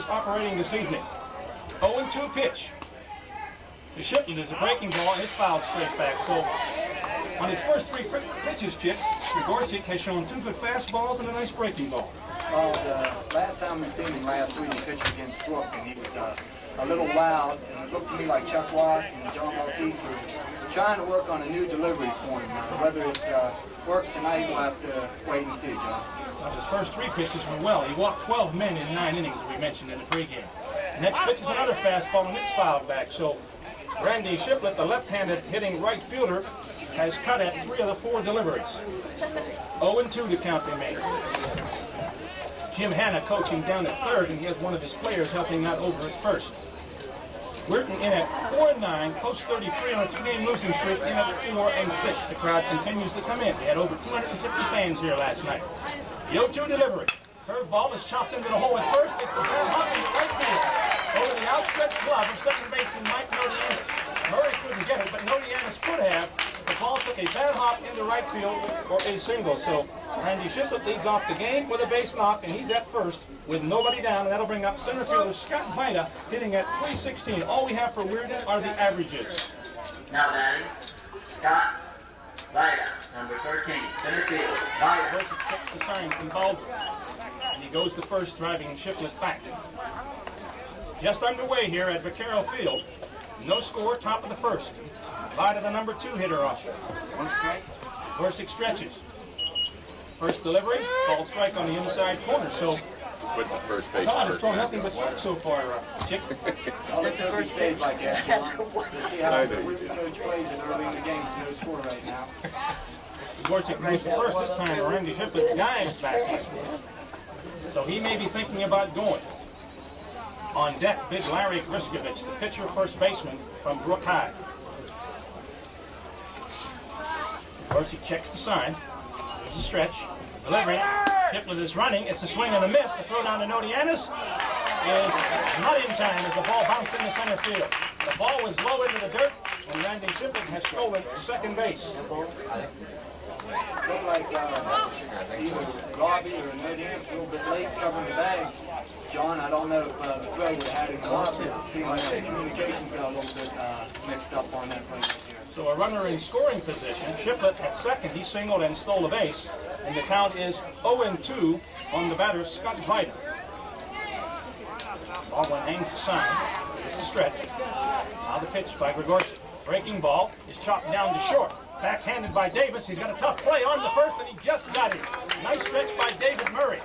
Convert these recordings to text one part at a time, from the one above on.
operating this evening. 0-2 pitch. The Shiplet is a breaking ball and it's fouled straight back. So on his first 3 pitches, Chips, Gregorcic has shown 2 good fastballs and a nice breaking ball. Well, the last time we seen him last week, he pitched against Brook, and he was a little loud, and it looked to me like Chuck Watt and John Maltese were trying to work on a new delivery for him. Whether it works tonight, we'll have to wait and see, John. Well, his first 3 pitches went well. He walked 12 men in 9 innings, as we mentioned in the pregame. The next pitch is another fastball, and it's fouled back. So Randy Shiplet, the left-handed hitting right fielder, has cut at 3 of the 4 deliveries. 0-2 the count they made. Jim Hanna coaching down at third, and he has one of his players helping out over at first. Weirton in at 4-9, post 33 on a 2-game losing streak, in at 4-6. The crowd continues to come in. They had over 250 fans here last night. The 0-2 delivery. Curveball is chopped into the hole at first. It's the ball hopping to right field. Over the outstretched glove of second baseman Mike Nodianis. Murray couldn't get it, but Nodianis could have. The ball took a bad hop into right field for a single. So Randy Shiplet leads off the game with a base knock, and he's at first with nobody down, and that'll bring up center fielder Scott Vida hitting at .316. All we have for Weirton are the averages. Now batting, Scott Vida, number 13, center field. Vida. Versus checks the sign from Baldwin, and he goes to first, driving Shiplet back. Just underway here at Vaccaro Field. No score, top of the first. Vida, the number 2 hitter off. 1 strike. Gryskevich stretches. First delivery, ball strike on the inside corner. So with the first base. Todd has thrown nothing but strikes so far, Chick. Well, it's the first stage like that. To see how the coach plays it early in the game. No score right now. Gregorcic moves to first this time. Randy Shiplet dives back in. So he may be thinking about going. On deck, big Larry Gryskevich, the pitcher, first baseman from Brook High. Gregorcic checks the sign. There's a stretch. Delivery. Shiplet is running. It's a swing and a miss. The throw down to Nodianis is not in time as the ball bounced into center field. The ball was low into the dirt, and Randy Shiplet has stolen second base. Looked like either Robbie or Nodianis a little bit late covering the bag. John, I don't know if the throw would have had him blocked. It seemed like the communication got a little bit mixed up on that play here. So a runner in scoring position. Shiplet at second. He singled and stole the base. And the count is 0-2 on the batter, Scott Vida. Baldwin hangs the sign. There's a stretch. Now the pitch by Gregorcic. Breaking ball is chopped down to short. Backhanded by Davis. He's got a tough play on the first, and he just got it. Nice stretch by David Murray.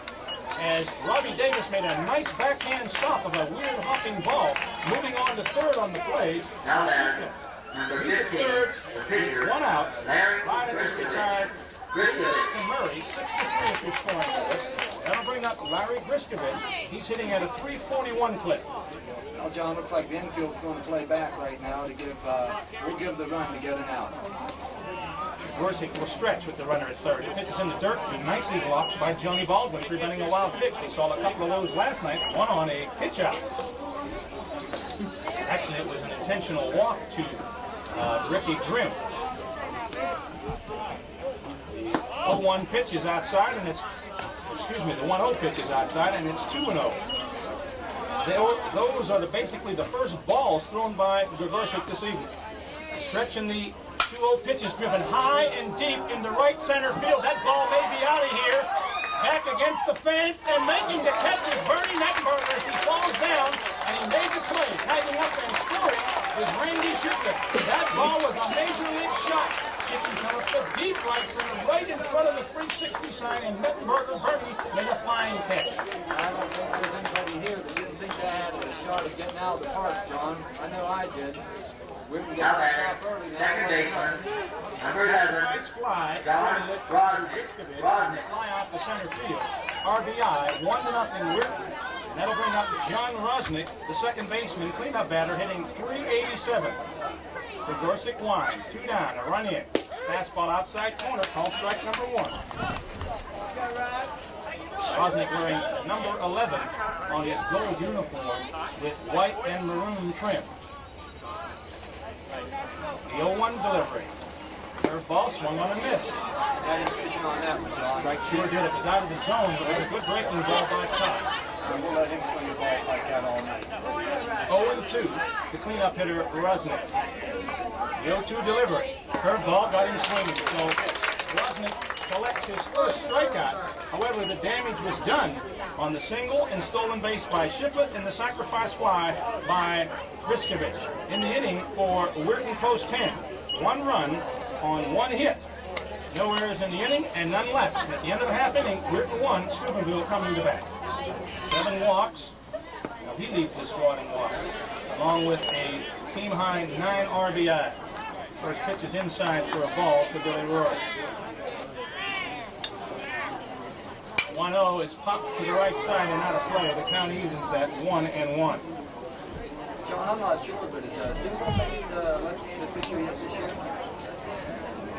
As Robbie Davis made a nice backhand stop of a weird hopping ball. Moving on to third on the play. Now then, number 15, the pitcher, 1 out. Larry Vida is retired. Gryskevich. Murray, 63 if you're scoring for us. That'll bring up Larry Gryskevich. He's hitting at a 341 clip. Well, John, looks like the infield's going to play back right now to give, we'll give the run to get an out. Gryskevich will stretch with the runner at third. It pitches in the dirt, be nicely blocked by Johnny Baldwin, preventing a wild pitch. We saw a couple of those last night, one on a pitch out. Actually, it was an intentional walk to Ricky Grimm. The 0-1 pitch is outside, and it's, the 1-0 pitch is outside, and it's 2-0. Those are basically the first balls thrown by Gregorcic this evening. Stretch in the 2-0 pitch is driven high and deep into right center field. That ball may be out of here. Back against the fence and making the catch is Bernie Mettenberger as he falls down, and he made the play. Tagging up and scoring is Randy Shiplet. That ball was a major league shot. Chickie comes to deep right center, right in front of the 360 sign, and Mettenberger Bernie made a fine catch. I don't think there's anybody here that didn't think they had a shot at getting out of the park, John. I know I did. Now there, second baseman, number 11, Nice fly. John Rosnick. Fly off the center field. RBI, 1-0 Weirton. And that'll bring up John Rosnick, the second baseman, cleanup batter, hitting .387. Gregorcic winds, 2 down, a run in. Fastball outside corner, call strike number 1. Rosnick wearing number 11 on his gold uniform with white and maroon trim. The 0-1 delivery. Curveball swung on a miss. Got him fishing on that one, John. Strike sure did. It was out of the zone, but it was a good breaking ball by Todd. and we'll let him swing the ball like that all night. 0-2, the cleanup hitter, Rosnick. The 0-2 delivery. Curveball got him swinging, so Rosnick collects his first strikeout. However, the damage was done on the single and stolen base by Shiflett and the sacrifice fly by Gryskevich. In the inning for Weirton post 10. 1 run on 1 hit. No errors in the inning and none left. And at the end of the half inning, Weirton 1, Steubenville coming to bat. 7 walks. Well, he leads the squad in walks, along with a team-high 9 RBI. First pitch is inside for a ball to Billy Rohrey. 1-0 is popped to the right side and out of play. The count evens at 1-1. John, I'm not sure, but is Steubenville faced the left-handed pitcher yet this year?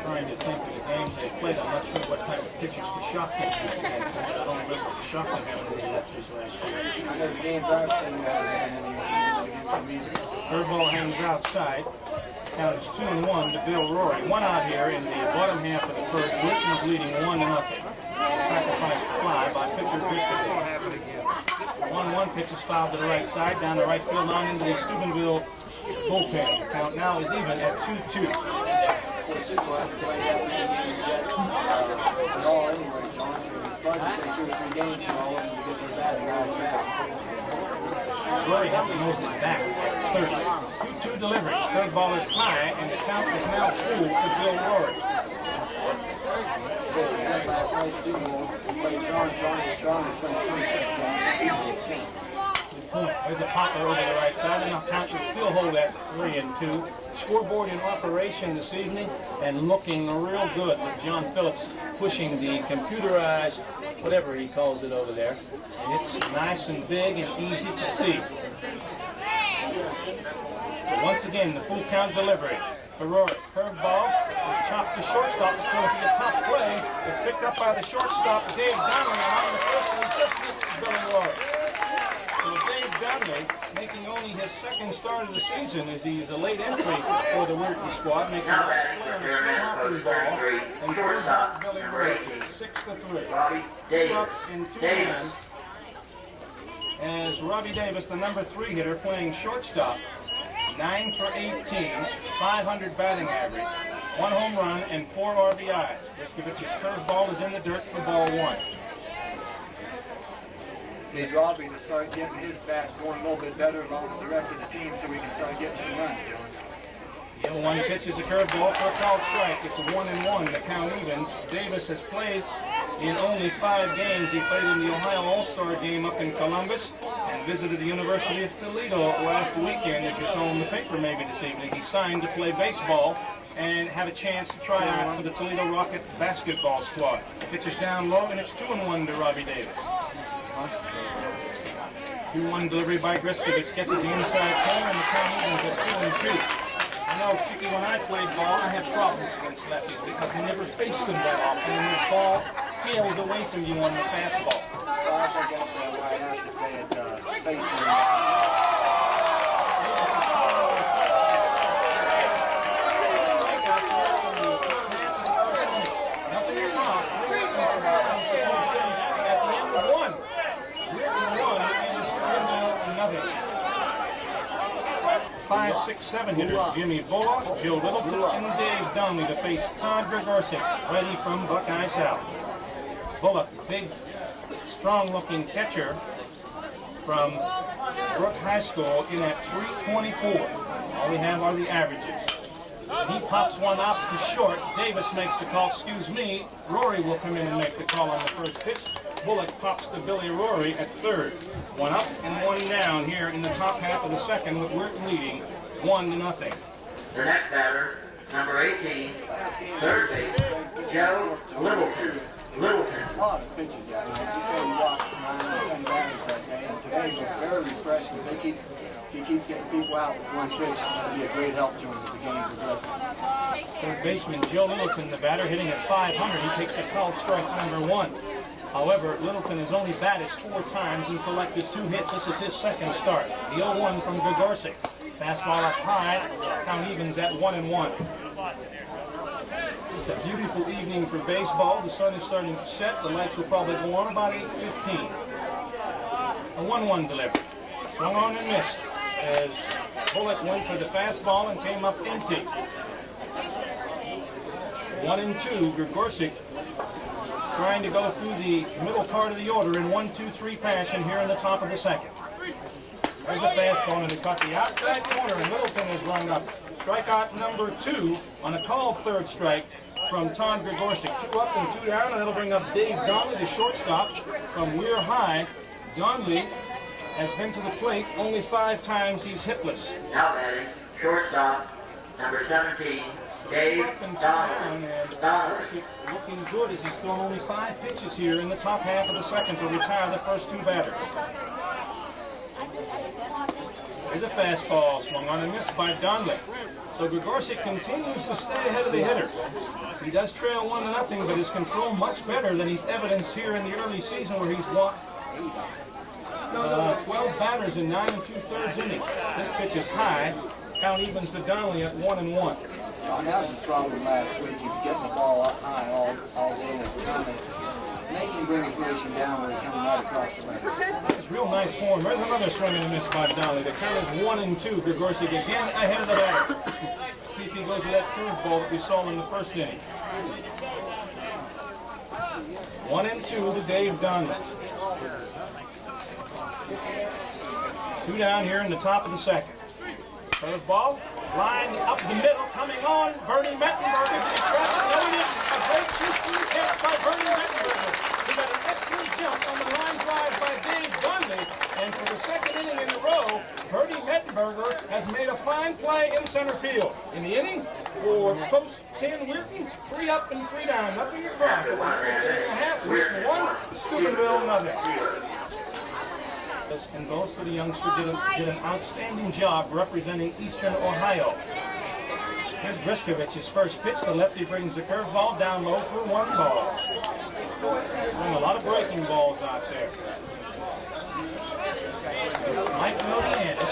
Trying to think of the games they played. I'm not sure what type of pitchers Coshocton had. I don't remember Coshocton having any lefties last year. I know the games I've seen had any against them either. Curveball hangs outside. Count is 2-1 to Bill Rohrey. 1 out here in the bottom half of the first. Weirton is leading 1-0. Sacrifice fly by pitcher Gryskevich. 1-1 pitch is fouled to the right side, down the right field line into the Steubenville bullpen. The count now is even at 2-2. Super hasn't played that many games yet at all anyway, John. So it's probably take 2 or 3 games for all of them to get their batting all back. Rohrey has the most at bats. That's 30. 2-2 delivery. Curveball is high, and the count is now full to Bill Rohrey. Last night, Steubenville played Sean has played 26 games. 10. Good point. There's a popper over the right side, and the count should still hold at 3-2. Scoreboard in operation this evening, and looking real good with John Phillips pushing the computerized, whatever he calls it over there. And it's nice and big and easy to see. So once again, the full count delivery. Rohrey, curveball is chopped to shortstop. It's going to be a tough play. It's picked up by the shortstop, Dave Donnelly, along the first one, just misses Billy Rohrey. So Dave Donnelly, making only his second start of the season, as he's a late entry for the Weirton squad, making a nice play on a slopping ball, and throws out Billy Rohrey 6-3. 2 ups in 2 innings. As Robbie Davis, the number 3 hitter, playing shortstop. 9 for 18, 500 batting average, 1 home run, and 4 RBIs. Gryskovich's curveball is in the dirt for ball 1. Need Robbie to start getting his bat going a little bit better along with the rest of the team so we can start getting some runs, John. The 0-1 pitch is a curveball for a called strike. It's a 1-1. The count evens. Davis has played in only 5 games. He played in the Ohio All-Star game up in Columbus and visited the University of Toledo last weekend. As you saw in the paper maybe this evening, he signed to play baseball and have a chance to try out for the Toledo Rocket basketball squad. Pitch is down low, and it's 2-1 to Robbie Davis. 2-1 delivery by Gryskevich gets his inside corner, and the count evens at 2-2. I know, Chickie, when I played ball, I had problems against lefties because we never faced them that often, and the ball scales away from you on the fastball. Well, I think that's why I asked if they had faced him. Nothing lost. At the end of 1. Weirton 1 and Steubenville nothing. 5, 6, 7 hitters, JimBullock, Joe Littleton, and Dave Donnelly to face Todd Gregorcic, ready from Buckeye South. Bullock, big, strong-looking catcher from Brook High School, in at 324. All we have are the averages. He pops one out to short. Davis makes the call. Excuse me. Rohrey will come in and make the call on the first pitch. Bullock pops to Billy Rohrey at 3rd. 1 up and 1 down here in the top half of the second, with Weirton leading 1-0. The next batter, number 18, third base, Joe Littleton. A lot of pitches, yeah. You said he walked 9 or 10 batters that day, and today was very refreshing. He keeps getting people out with 1 pitch. It'll be a great help to him as the game progresses. Third baseman Joe Littleton, the batter, hitting at 500. He takes a called strike number 1. However, Littleton has only batted 4 times and collected 2 hits. This is his second start. The 0-1 from Gregorcic. Fastball up high. Count evens at 1-1. Just a beautiful evening for baseball. The sun is starting to set. The lights will probably go on about 8:15. A 1-1 delivery. Swung on and missed as Bullock went for the fastball and came up empty. 1-2, Gregorcic trying to go through the middle part of the order in 1-2-3 fashion here in the top of the second. There's a fastball and it caught the outside corner and Middleton has run up. Strikeout number 2 on a called third strike from Todd Gregorcic. 2 up and 2 down, and that'll bring up Dave Donnelly, the shortstop from Weir High. Donnelly has been to the plate only 5 times. He's hitless. Now batting, shortstop, number 17, Dave Donnelly. Looking good as he's thrown only 5 pitches here in the top half of the second to retire the first 2 batters. There's a fastball swung on and missed by Donnelly. So Gregorcic continues to stay ahead of the hitters. He does trail 1-0, but his control much better than he's evidenced here in the early season where he's walked 12 batters in 9 2/3 innings. This pitch is high. Count evens to Donnelly at 1-1. John, that was a problem last week. He was getting the ball up high all day and trying to make him bring his motion down when he comes right across the line. It's real nice form. There's another swing and a miss by Donnelly. The count is 1-2. Gregorcic again ahead of the batter. See if he goes with that curveball that we saw in the first inning. 1-2 to Dave Donnelly. 2 down here in the top of the second. Curveball, line up the middle, coming on. Bernie Mettenberger. A great 2-2 catch by Bernie Mettenberger. He got an excellent jump on the line drive by Dave Donnelly. And for the second inning in a row, Bernie Mettenberger has made a fine play in center field. In the inning, for post 10 Weirton, 3 up and 3 down. Nothing across. Weirton 1, Steubenville nothing. And goes to the youngster, did an outstanding job representing Eastern Ohio. Here's Gryskovich's first pitch. The lefty brings the curveball down low for 1 ball. A lot of breaking balls out there. Mike Moziejko,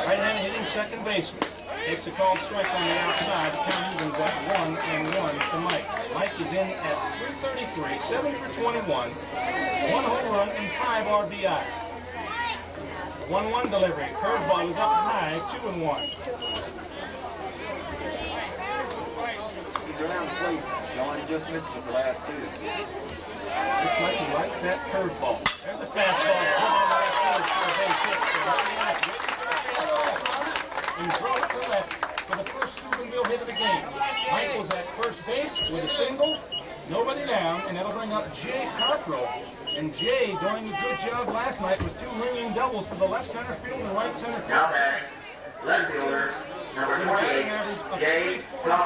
right-handed hitting second baseman, takes a called strike on the outside. The count evens at 1-1 to Mike. Mike is in at .333, 7 for 21, 1 home run and 5 RBI. 1-1 delivery. Curveball is up high, 2-1. He's around the plate, John. He just missed it the last 2. Looks like he likes that curveball. There's a fastball. And throw it to left for the first Steubenville hit of the game. Michael's at first base with a single, nobody down, and that'll bring up Jay Carpro. And Jay doing a good job last night with 2 ringing doubles to the left center field and right center field. Now batting, left fielder, number 28, Jay 10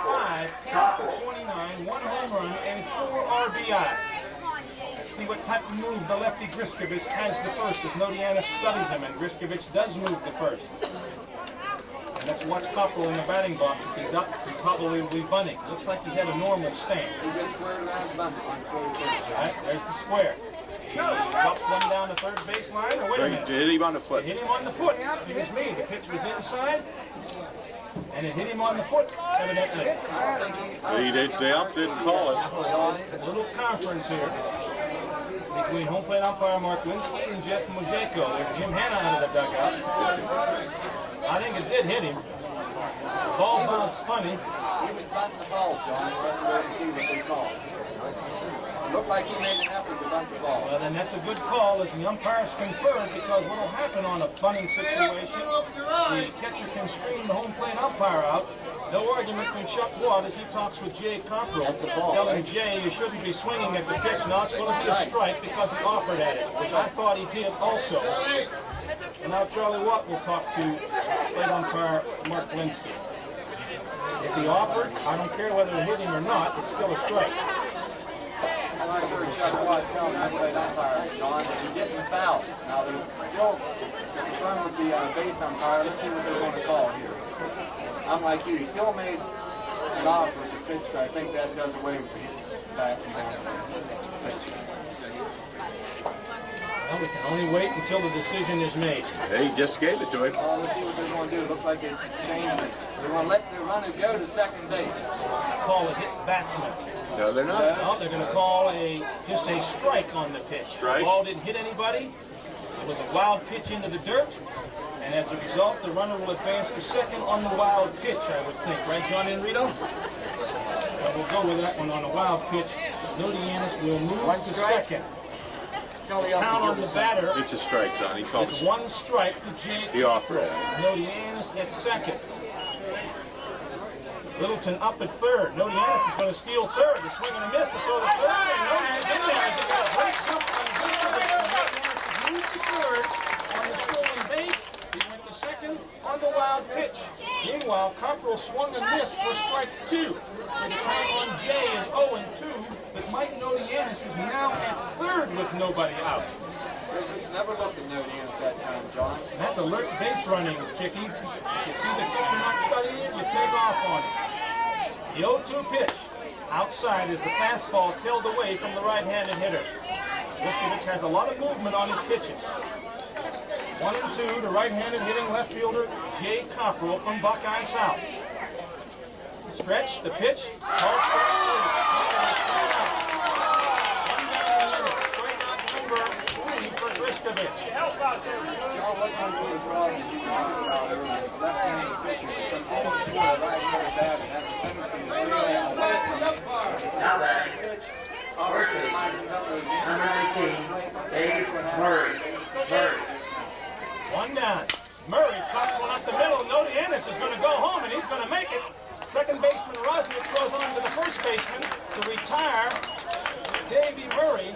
for 29, 1 home run, and 4 RBI. Let's see what type of move the lefty Gryskevich has the first as Moziejko studies him, and Gryskevich does move the first. And let's watch Copperell in the batting box. If he's up, he probably will be bunting. Looks like he's had a normal stance. He just squared around the bunt on 41st. All right, there's the square. Dropped one down the third baseline, or wait a minute. Hit him on the foot. It hit him on the foot. Excuse me. The pitch was inside, and it hit him on the foot, evidently. The ump didn't call it. A little conference here between home plate umpire Mark Lynsky and Jeff Moziejko. There's Jim Hanna out of the dugout. I think it did hit him. The ball bounced funny. He was bunting the ball, John. We're ready to see what they call. It looked like he made an effort to bunt the ball. Well, then that's a good call as the umpires conferred, because what will happen on a bunting situation, the catcher can screen the home plate umpire out. No argument from Chuck Watt as he talks with Jay Cockrell, telling Jay you shouldn't be swinging at the pitch. Now it's going to be a strike because he offered at it, which I thought he did also. And now Charlie Watt will talk to plate umpire Mark Lynsky. If he offered, I don't care whether it hit him or not, it's still a strike. Well, I heard Chuck Watt tell the plate umpire, John, that he didn't foul. Now they're still in front of the base umpire. Let's see what they're going to call here. Unlike you, he still made an offer to pitch, so I think that does away with the batsman. Well, we can only wait until the decision is made. He just gave it to him. Let's see what they're going to do. It looks like it changes. They're going to let the runner go to second base. Call a hit batsman. No, they're not. No, they're going to call just a strike on the pitch. Strike. The ball didn't hit anybody. It was a wild pitch into the dirt, and as a result, the runner will advance to second on the wild pitch, I would think. Right, John Enrito? And we'll go with that one on a wild pitch. Nodianis will move to second. Count on the batter. It's a strike, John. He called It's it. one strike to Jay. He offered it. Nodianis at second. Littleton up at third. Nodianis is going to steal third. The swing and a miss to throw the third. And Nodianis in there. He got a great jump on Gryskevich. Nodianis moved to third on the stolen base. He went to second on the wild pitch. Meanwhile, Cockrell swung and missed for strike two. And the count on Jay is 0-2, but Mike Nodianis is now at third with nobody out. Never looked at Nodianis that time, John. And that's alert base running, Chickie. You see the pitcher not studying it, you take off on it. The 0-2 pitch. Outside is the fastball tailed away from the right-handed hitter. Gryskevich has a lot of movement on his pitches. 1-2 to right-handed hitting left fielder Jay Cockrell from Buckeye South. Stretch, the pitch, call strike number 3 for Gryskevich. John, what kind of problem did you talk about earlier? The left-handed pitcher is continuing to a right-handed batter and has a tendency to tail away from it. Now batting, first baseman, number 19, Dave Murray. One down. Murray chops one up the middle. Nodianis is going to go home, and he's going to make it. Second baseman Rohrey throws on to the first baseman to retire Davey Murray.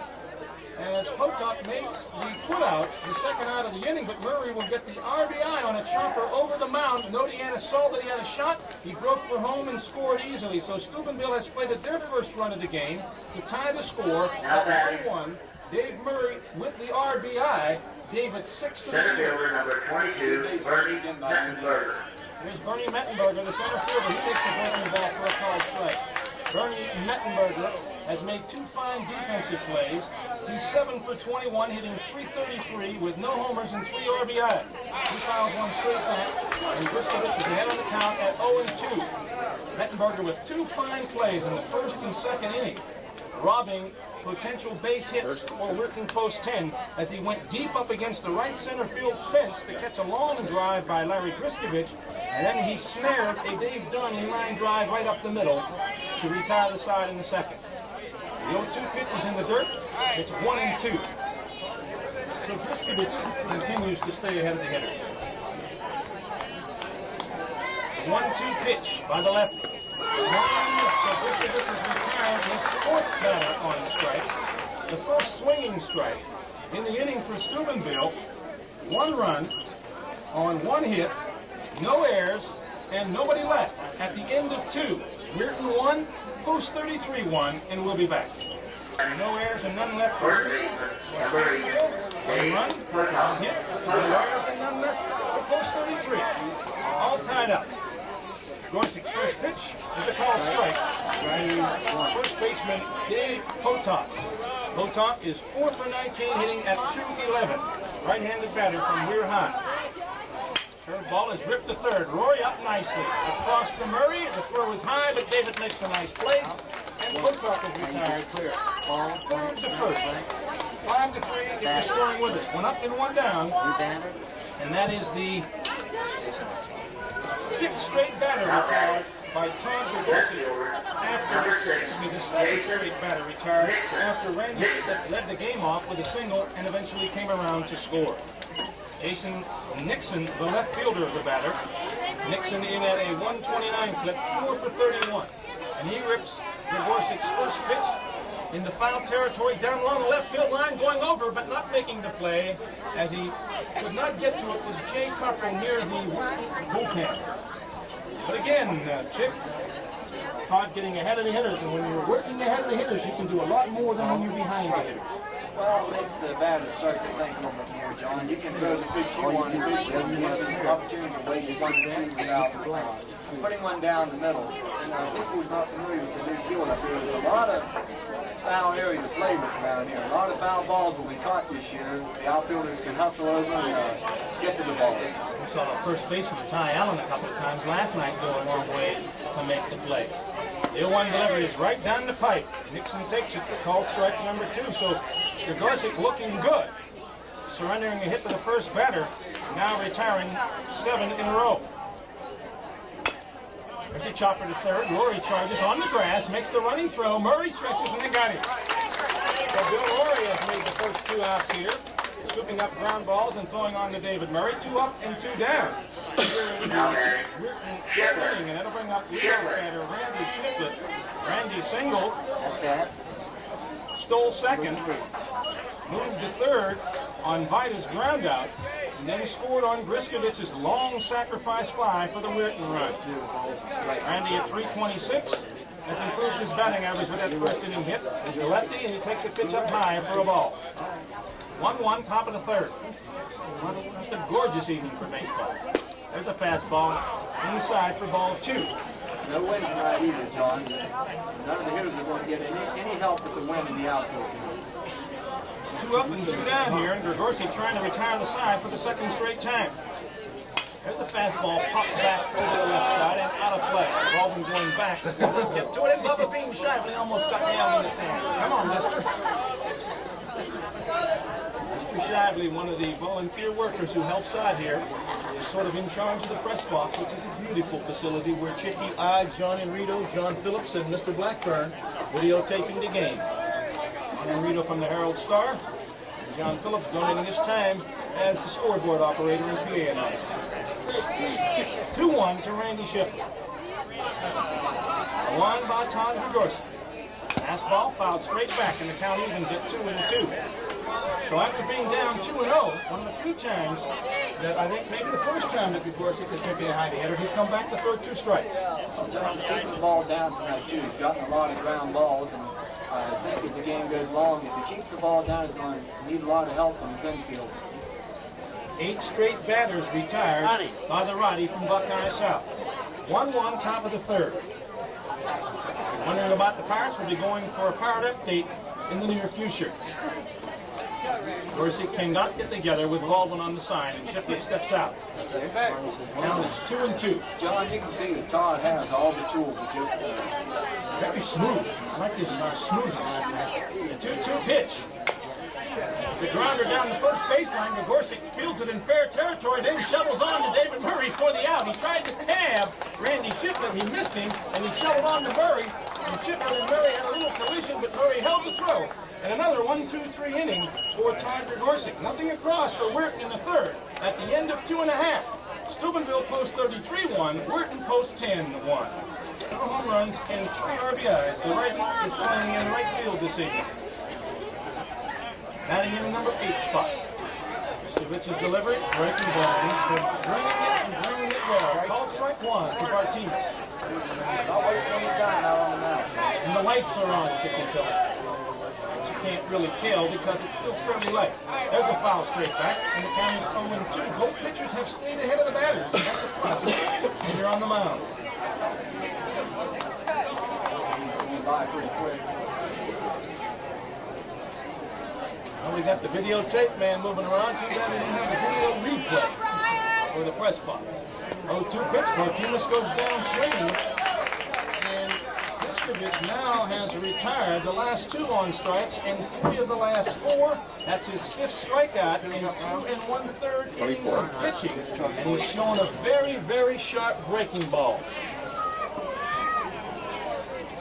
As Potok makes the putout, the second out of the inning, but Murray will get the RBI on a chopper over the mound. Nodianis saw that he had a shot. He broke for home and scored easily. So Steubenville has played at their first run of the game to tie the score at 1-1. Dave Murray with the RBI. Dave at 6 to Center fielder number 22, Bernie Mettenberger. Here's Bernie Mettenberger, the center fielder. He takes the breaking ball for a call strike. Bernie Mettenberger has made 2 fine defensive plays. He's 7 for 21, hitting .333 with no homers and 3 RBIs. He fouls one straight back, and Gryskevich is ahead on the count at 0-2. Mettenberger with 2 fine plays in the first and second inning, robbing potential base hits for Weirton post 10 as he went deep up against the right center field fence to catch a long drive by Larry Gryskevich, and then he snared a Dave Dunn line drive right up the middle to retire the side in the second. The 0-2 pitch is in the dirt. It's 1-2. So Gryskevich continues to stay ahead of the hitters. 1-2 pitch by the lefty. So Gryskevich is retired his 4th batter on strikes. The first swinging strike in the inning for Steubenville. 1 run on 1 hit, no errors, and nobody left at the end of 2. Weirton 1, Post 33 1, and we'll be back. No errors and none left. First baseman, number 8, Dave Run, Furtado. hit, no errors and none left for Post 33. All tied up. Gregorcic's first pitch is a call strike to first baseman Dave Potok. Potok is 4 for 19, hitting at .211. Right-handed batter from Weir High. Third ball is ripped to third. Rohrey up nicely. Across to Murray. The throw is high, but David makes a nice play. And Potok is retired. Third to first. 5-3 if you're scoring with us. 1 up and 1 down. And that is the 6th straight batter retired by Todd Gregorcic after the 7th straight batter retired after Randy led the game off with a single and eventually came around to score. Jason Nixon, the left fielder of the batter. Nixon in at a 129 clip, 4 for 31. And he rips Gregorcic's first pitch in the foul territory down along the left field line, going over but not making the play as he could not get to it was Jay Cockrell near the bullpen. But again, Chick, Todd getting ahead of the hitters, and when you're working ahead of the hitters, you can do a lot more than when you're behind the hitters. Well, it makes the batter start to think a little bit more, John. You can throw the pitch you want to pitch, and you have the opportunity to waste 1 or 2 without putting one down the middle. And I think who's not familiar with the new field up here, there's a lot of foul area to play with around here. A lot of foul balls will be caught this year. The outfielders can hustle over and get to the ball. We saw first baseman Ty Allen a couple of times last night go a long way to make the play. The 0-1 delivery is right down the pipe. Nixon takes it for call strike number 2. So Gregorcic looking good. surrendering a hit to the first batter, now retiring 7 in a row. There's a chopper to third. Rohrey charges on the grass, makes the running throw. Murray stretches, and they got him. So Bill Rohrey has made the first 2 outs here, scooping up ground balls and throwing on to David Murray. 2 up and 2 down. Weirton, and that'll bring up leadoff batter Randy Shiflett. Randy singled, stole second, moved to third on Vida's ground out, and then scored on Gryskevich's long sacrifice fly for the Weirton run. Randy at 326 has improved his batting average with that first inning hit. He's a lefty, and he takes a pitch up high for a ball. 1-1, top of the third. Just a gorgeous evening for baseball. There's a fastball inside for ball 2. No win tonight either, John. None of the hitters are going to get any help with the win in the outfield tonight. 2 up and 2 down here, and Gregorcic trying to retire the side for the second straight time. There's a fastball popped back over the left side and out of play. Baldwin going back. Get to it, and Bubba being Shively almost got nailed in the stands. Come on, Mister. Mr. Shively, one of the volunteer workers who helps out here, is sort of in charge of the press box, which is a beautiful facility where Chickie, I, John Enrito, John Phillips, and Mr. Blackburn videotaping the game. John Enrito from the Herald Star, and John Phillips donating his time as the scoreboard operator and PA announcer. 2-1 to Randy Shiflett. A line by Todd Gregorcic. Fastball fouled straight back, and the count evens at 2-2. So after being down 2-0, one of the few times that I think maybe the first time that Gregorcic has been behind the hitter, he's come back to throw 2 strikes. John's keeping the ball down tonight too. He's gotten a lot of ground balls, and I think as the game goes along, if he keeps the ball down, he's going to need a lot of help from his infield. 8 straight batters retired by the righty from Buckeye South. 1-1, top of the third. Wondering about the Pirates, we'll be going for a Pirate update in the near future. Gryskevich cannot get together with Baldwin on the sign, and Shiflett steps out. Now it's 2-2. John, you can see that Todd has all the tools to just... It's very smooth. I like this smoothness. The 2-2 pitch. It's a grounder down the first baseline. Gregorcic fields it in fair territory, then shovels on to David Murray for the out. He tried to tab Randy Shiflett. He missed him, and he shoveled on to Murray. And Shiflett and Murray had a little collision, but Murray held the throw. And another 1-2-3 inning for Todd Gregorcic. Nothing across for Weirton in the third. At the end of 2.5, Steubenville posts 33-1, Weirton posts 10-1. 2 home runs and 3 RBIs. The righty is playing in right field this evening. Batting in the number 8 spot. Gryskovich's delivery, breaking ball. He's bringing it well. Call strike 1 to Martinez. Not wasting any time out on the mound. And the lights are on, Chickie Phillips. But you can't really tell because it's still fairly light. There's a foul straight back, and the count is 0-2. Both pitchers have stayed ahead of the batters, and that's a plus when you're on the mound. Going by pretty quick. Well, we got the videotape man moving around. Too bad we didn't have a video replay for the press box. 0-2 pitch. Martinez goes down swinging. And Gryskevich now has retired the last 2 on strikes and 3 of the last 4. That's his 5th strikeout in 2 1/3 innings of pitching. And he's shown a very, very sharp breaking ball.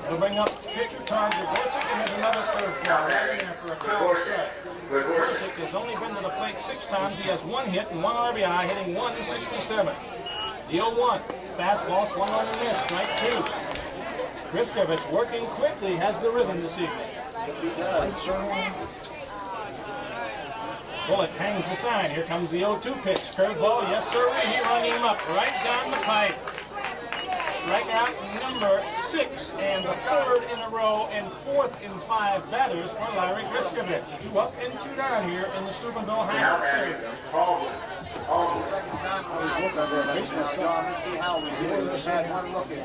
He'll bring up pitcher Todd Gregorcic and has another third fly right in there for a foul strike. Gregorcic has only been to the plate 6 times. He has 1 hit and 1 RBI, hitting 167. The 0-1. Fastball swung on and missed. Strike 2. Gryskevich working quickly, has the rhythm this evening. Yes, he does. Bullock hangs the sign. Here comes the 0-2 pitch. Curveball, yes sir. He run him up right down the pipe. Strikeout number 6, and the 3rd in a row and 4th in 5 batters for Larry Gryskevich. 2 up and 2 down here in the Steubenville half. Baldwin. The second time I was looking at that baseball, John, let's see how we do. Let's had one look at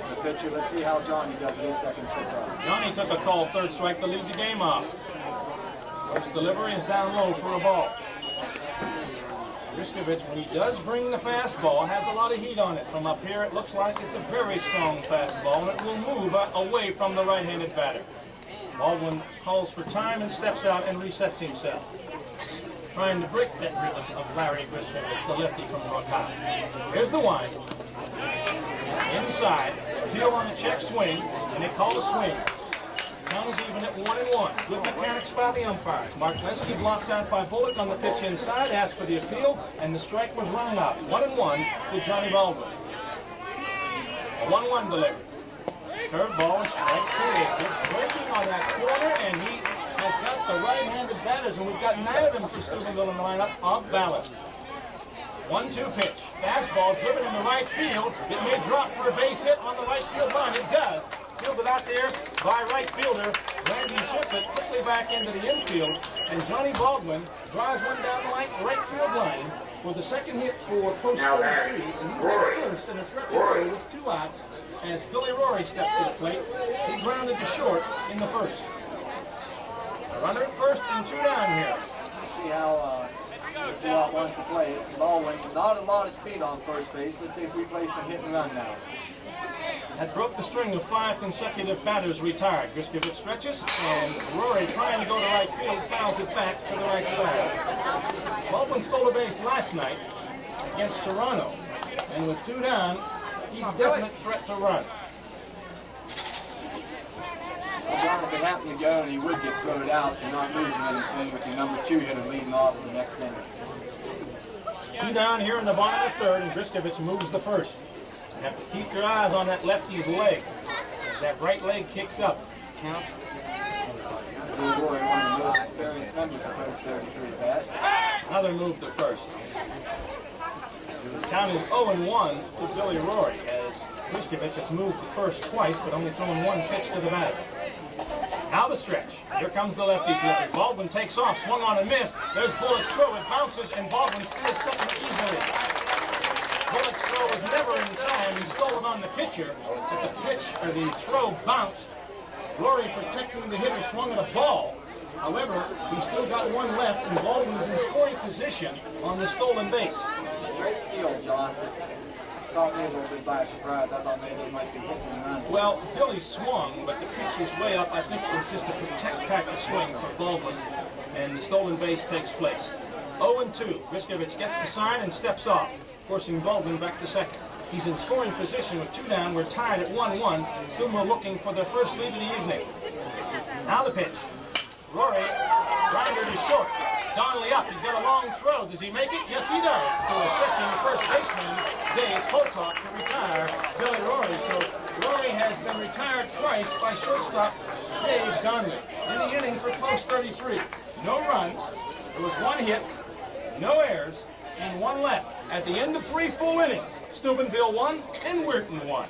the pitcher. Let's see how Johnny does his second pitch. Johnny took a called 3rd strike to lead the game off. First delivery is down low for a ball. Gryskevich, when he does bring the fastball, has a lot of heat on it. From up here, it looks like it's a very strong fastball, and it will move away from the right-handed batter. Baldwin calls for time and steps out and resets himself. trying to break that rhythm of Larry Gryskevich, the lefty from Rohrey. Here's the wind. Inside, Field on a check swing, and they call a swing. Count is even at 1-1. Good mechanics by the umpires. Mark Lynsky blocked out by Bullock on the pitch inside, asked for the appeal, and the strike was run out. 1-1 to Johnny Baldwin. A 1-1 delivery. Curveball, strike three. Good breaking on that corner, and he has got the right-handed batters, and we've got 9 of them for Steubenville in the lineup off balance. 1-2 pitch. Fastball driven in the right field. It may drop for a base hit on the right field line. It does. Fielded out there by right fielder Randy Shiplet, quickly back into the infield, and Johnny Baldwin drives one down the right field line for the second hit for post 33, and he's at first in a threat with 2 outs as Billy Rohrey steps to the plate. He grounded to short in the first. A runner at first and 2 down here. See how Stewart wants to play it. Baldwin, not a lot of speed on first base. Let's see if we play some hit and run now. That broke the string of 5 consecutive batters retired. Gryskevich stretches, and Rohrey, trying to go to right field, fouls it back to the right side. Baldwin stole a base last night against Toronto, and with 2 down, he's a definite threat to run. Well, John, if it happened to go and he would get thrown out, you're not losing anything with your number 2 hitter leading off in the next inning. 2 down here in the bottom of the third, and Gryskevich moves the first. You have to keep your eyes on that lefty's leg. As that right leg kicks up. Count. Rohrey, one of the most experienced members of post 33 bats. Another move to first. The count is 0-1 to Billy Rohrey as Gryskevich has moved the first twice, but only thrown 1 pitch to the batter. Now the stretch. Here comes the lefty fielder. Baldwin takes off, swung on and missed. There's Bullock's throw. It bounces, and Baldwin steals second easily. Bullock's throw was never in time. He stole it on the pitcher, but the pitch, or the throw, bounced. Rohrey, protecting the hitter, swung at a ball. However, he's still got 1 left, and Baldwin is in scoring position on the stolen base. Straight steal, John. Caught me a little bit by surprise. I thought maybe he might be hitting and running. Well, Billy swung, but the pitch was way up. I think it was just a practice swing for Baldwin, and the stolen base takes place. 0-2. Gryskevich gets the sign and steps off, forcing Baldwin back to second. He's in scoring position with 2 down. We're tied at 1-1. Soon we're looking for their first lead of the evening. Now the pitch. Rohrey, grinder to short. Donnelly up. He's got a long throw. Does he make it? Yes, he does. To a stretching first baseman, Dave Potok, to retire Billy Rohrey. So Rohrey has been retired twice by shortstop Dave Donnelly. In the inning for post 33. No runs. There was 1 hit, no errors, and 1 left. At the end of 3 full innings, Steubenville won and Weirton won.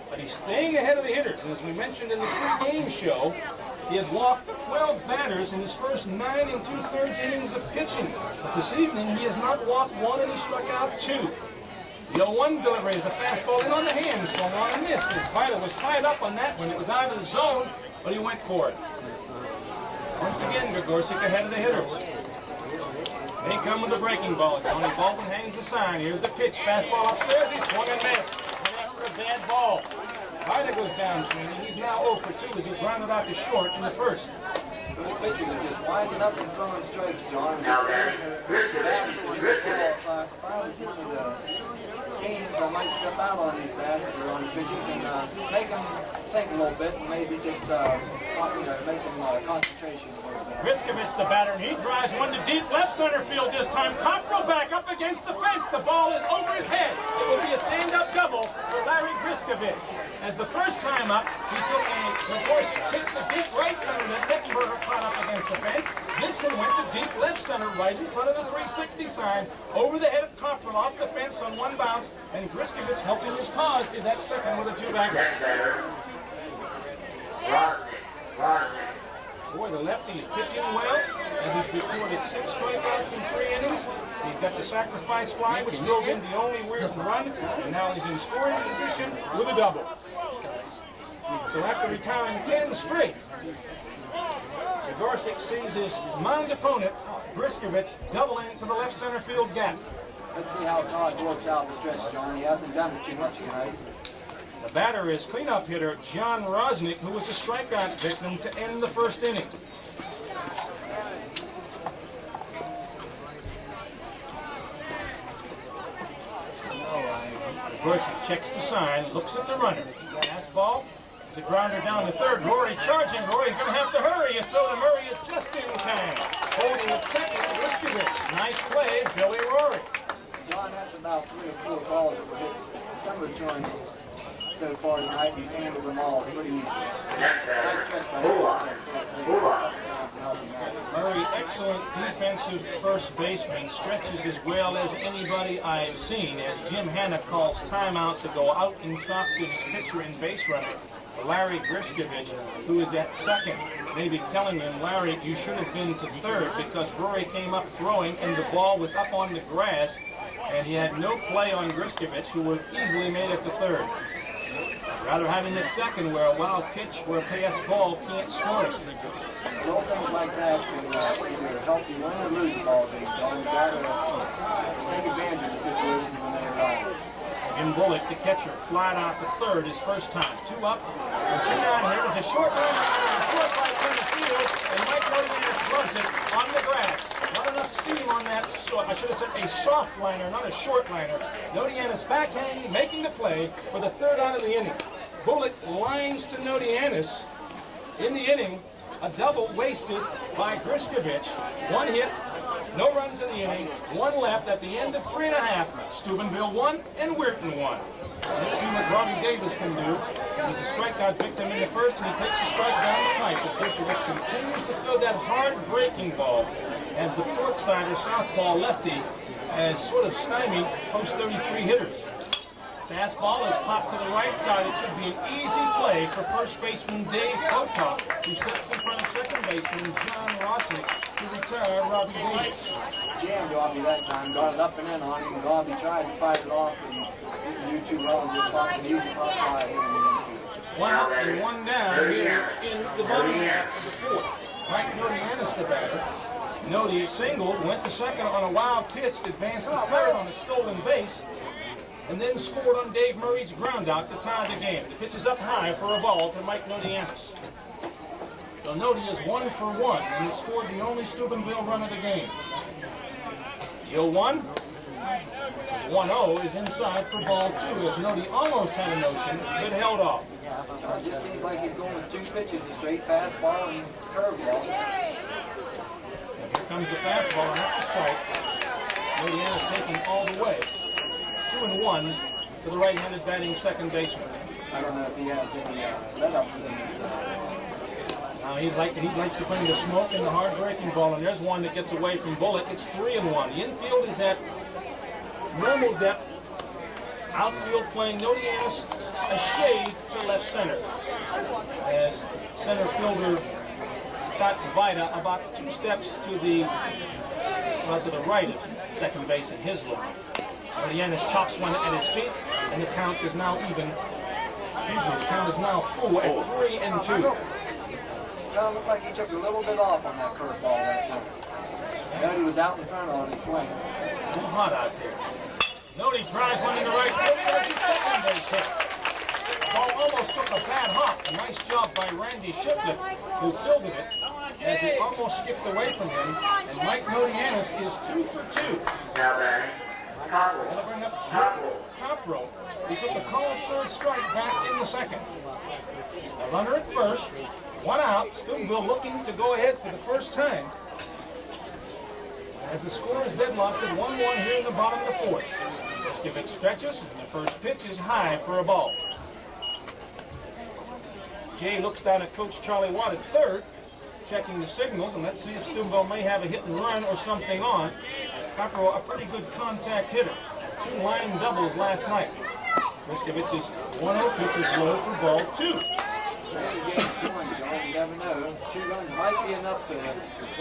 But he's staying ahead of the hitters, and as we mentioned in the pre-game show, he has walked 12 batters in his first 9 2/3 innings of pitching. But this evening, he has not walked 1 and he struck out 2. The 0-1 delivery is a fastball in on the hand, swung on and missed. His fighter was tied up on that one. It was out of the zone, but he went for it. Once again, Gregorcic ahead of the hitters. They come with the breaking ball. Johnny Baldwin hangs the sign. Here's the pitch. Fastball upstairs. He swung and missed. Went after a bad ball. Ryder goes down swinging. He's now 0 for 2 as he grounded out to short in the first. The pitchers are just winding up and throwing strikes, John. Now then, Gryskevich. If I was one of the teams, I might step out on these batters or on the pitchers and make them think a little bit and maybe just make them concentration a little bit. Gryskevich, the batter, and he drives one to deep left center field this time. Cockrell back up against the fence. The ball is over his head. It will be a stand-up double for Larry Gryskevich. As the first time up, he took a reverse pitch to deep right center that Rittenberger caught up against the fence. This one went to deep left center right in front of the 360 sign, over the head of Cockrell, off the fence on 1 bounce, and Gryskevich, helping his cause, is at second with a 2-back. Next batter, Rosnick. Boy, the lefty is pitching well, and he's recorded 6 strikeouts in 3 innings. He's got the sacrifice fly, which drove in the only Weirton run, and now he's in scoring position with a double. So after retiring 10 straight, Gregorcic sees his mound opponent, Gryskevich, doubling into the left center field gap. Let's see how Todd works out the stretch, John. He hasn't done it too much tonight. The batter is cleanup hitter John Rosnick, who was a strikeout victim to end the first inning. Gregorcic checks the sign, looks at the runner. Fastball. It's a grounder down the third. Rohrey charging. Rohrey's going to have to hurry. His throw to Murray is just in time. Holding at second, Gryskevich. Nice play, Billy Rohrey. John, that's about 3 or 4 balls that were hit summer joint so far tonight. He's handled them all pretty easily. Nice catch by Bullock. Murray, excellent defensive first baseman, stretches as well as anybody I've seen, as Jim Hanna calls timeout to go out and talk to his pitcher and base runner, Larry Gryskevich, who is at second, maybe telling him, Larry, you should have been to third, because Rohrey came up throwing and the ball was up on the grass, and he had no play on Gryskevich, who would easily made it to third. Rather having it second, where a wild pitch, where a pass ball can't score it. Little things like that can either help you win or lose the ball game. You've got to take advantage of the situations when they arise. JimBullock, the catcher, flied out to third his first time. 2 up, and 2 down here. There's a short run, a short right in the field, and Mike Nodianis runs it on the grass. Not enough steam on that, I should have said a soft liner, not a short liner. Nodianis backhand, making the play for the 3rd out of the inning. Bullock lines to Nodianis in the inning. A double wasted by Gryskevich. 1 hit, no runs in the inning, 1 left at the end of 3.5. Steubenville 1 and Weirton 1. Let's see what Robbie Davis can do. He's a strikeout victim in the first, and he takes a strike down the pipe as Gryskevich continues to throw that hard breaking ball as the port side or southpaw lefty has sort of stymied post 33 hitters. Fastball is popped to the right side. It should be an easy play for first baseman Dave Pocock, who steps in front of second baseman John Rossnick to retire Robbie Davis. Jammed Robbie that time, got it up and in on him. Robbie tried to fight it off and didn't do too well and just popped an easy pop fly in the infield. 1 up and 1 down here in the bottom half of the 4th. Mike Nodianis, the batter. Nodi singled, went to second on a wild pitch, advanced to third on a stolen base, and then scored on Dave Murray's ground out to tie the game. The pitch is up high for a ball to Mike Nodianis. So Nodi is 1 for 1, and he scored the only Steubenville run of the game. The 0-1. 1-0 is inside for ball 2, as Nodi almost had a notion, but held off. It just seems like he's going with 2 pitches, a straight fastball and curveball. And here comes the fastball, and that's a strike. Nodianis taking all the way. 2-1 for the right-handed batting second baseman. I don't know if he has any let-ups in his... Now he likes to bring the smoke and the hard breaking ball, and there's one that gets away from Bullock. It's 3-1. The infield is at normal depth. Outfield playing Nodianis a shade to left center, as center fielder Scott Vida about 2 steps to the right of second base in his look. Nodianis chops one at his feet, and the count is now even. The count is now full at 3-2. Well, it looked like he took a little bit off on that curveball that time. Nodi was out in front on his swing. A little hot out there. Nodi tries one in the right field, but it's a second base hit. The ball almost took a bad hop. A nice job by Randy Shiplett, who fielded it, as he almost skipped away from him. And Mike Nodianis is 2 for 2. Now batting, Cockrell. That'll bring up Cockrell. He put the called 3rd strike back in the 2nd. A runner at first, 1 out. Steubenville looking to go ahead for the first time, as the score is deadlocked at 1-1 here in the bottom of the 4th. Gryskevich stretches, and the first pitch is high for a ball. Jay looks down at Coach Charlie Watt at third, checking the signals, and let's see if Steubenville may have a hit and run or something on. Cockrell, a pretty good contact hitter. 2 line doubles last night. Gryskovich's 1-0 pitch is low for ball 2. You never know. 2 runs might be enough to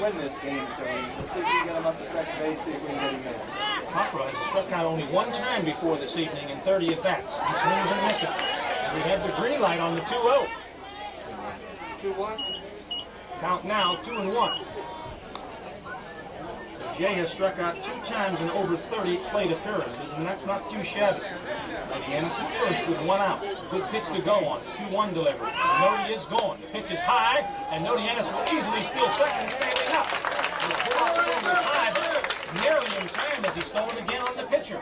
win this game, so we'll see if we can get him up to second base, see if we can get him in. Cockrell has struck out only 1 time before this evening in 30 at-bats. He swings and misses. We have the green light on the 2-0. 2-1. Count now 2-1. Jay has struck out 2 times in over 30 plate appearances, and that's not too shabby. Nodianis at first with 1 out. Good pitch to go on. 2-1 delivery. Nodi is going. The pitch is high, and Nodianis will easily steal second, standing up. The ball is high, but nearly in time as he's stolen again on the pitcher.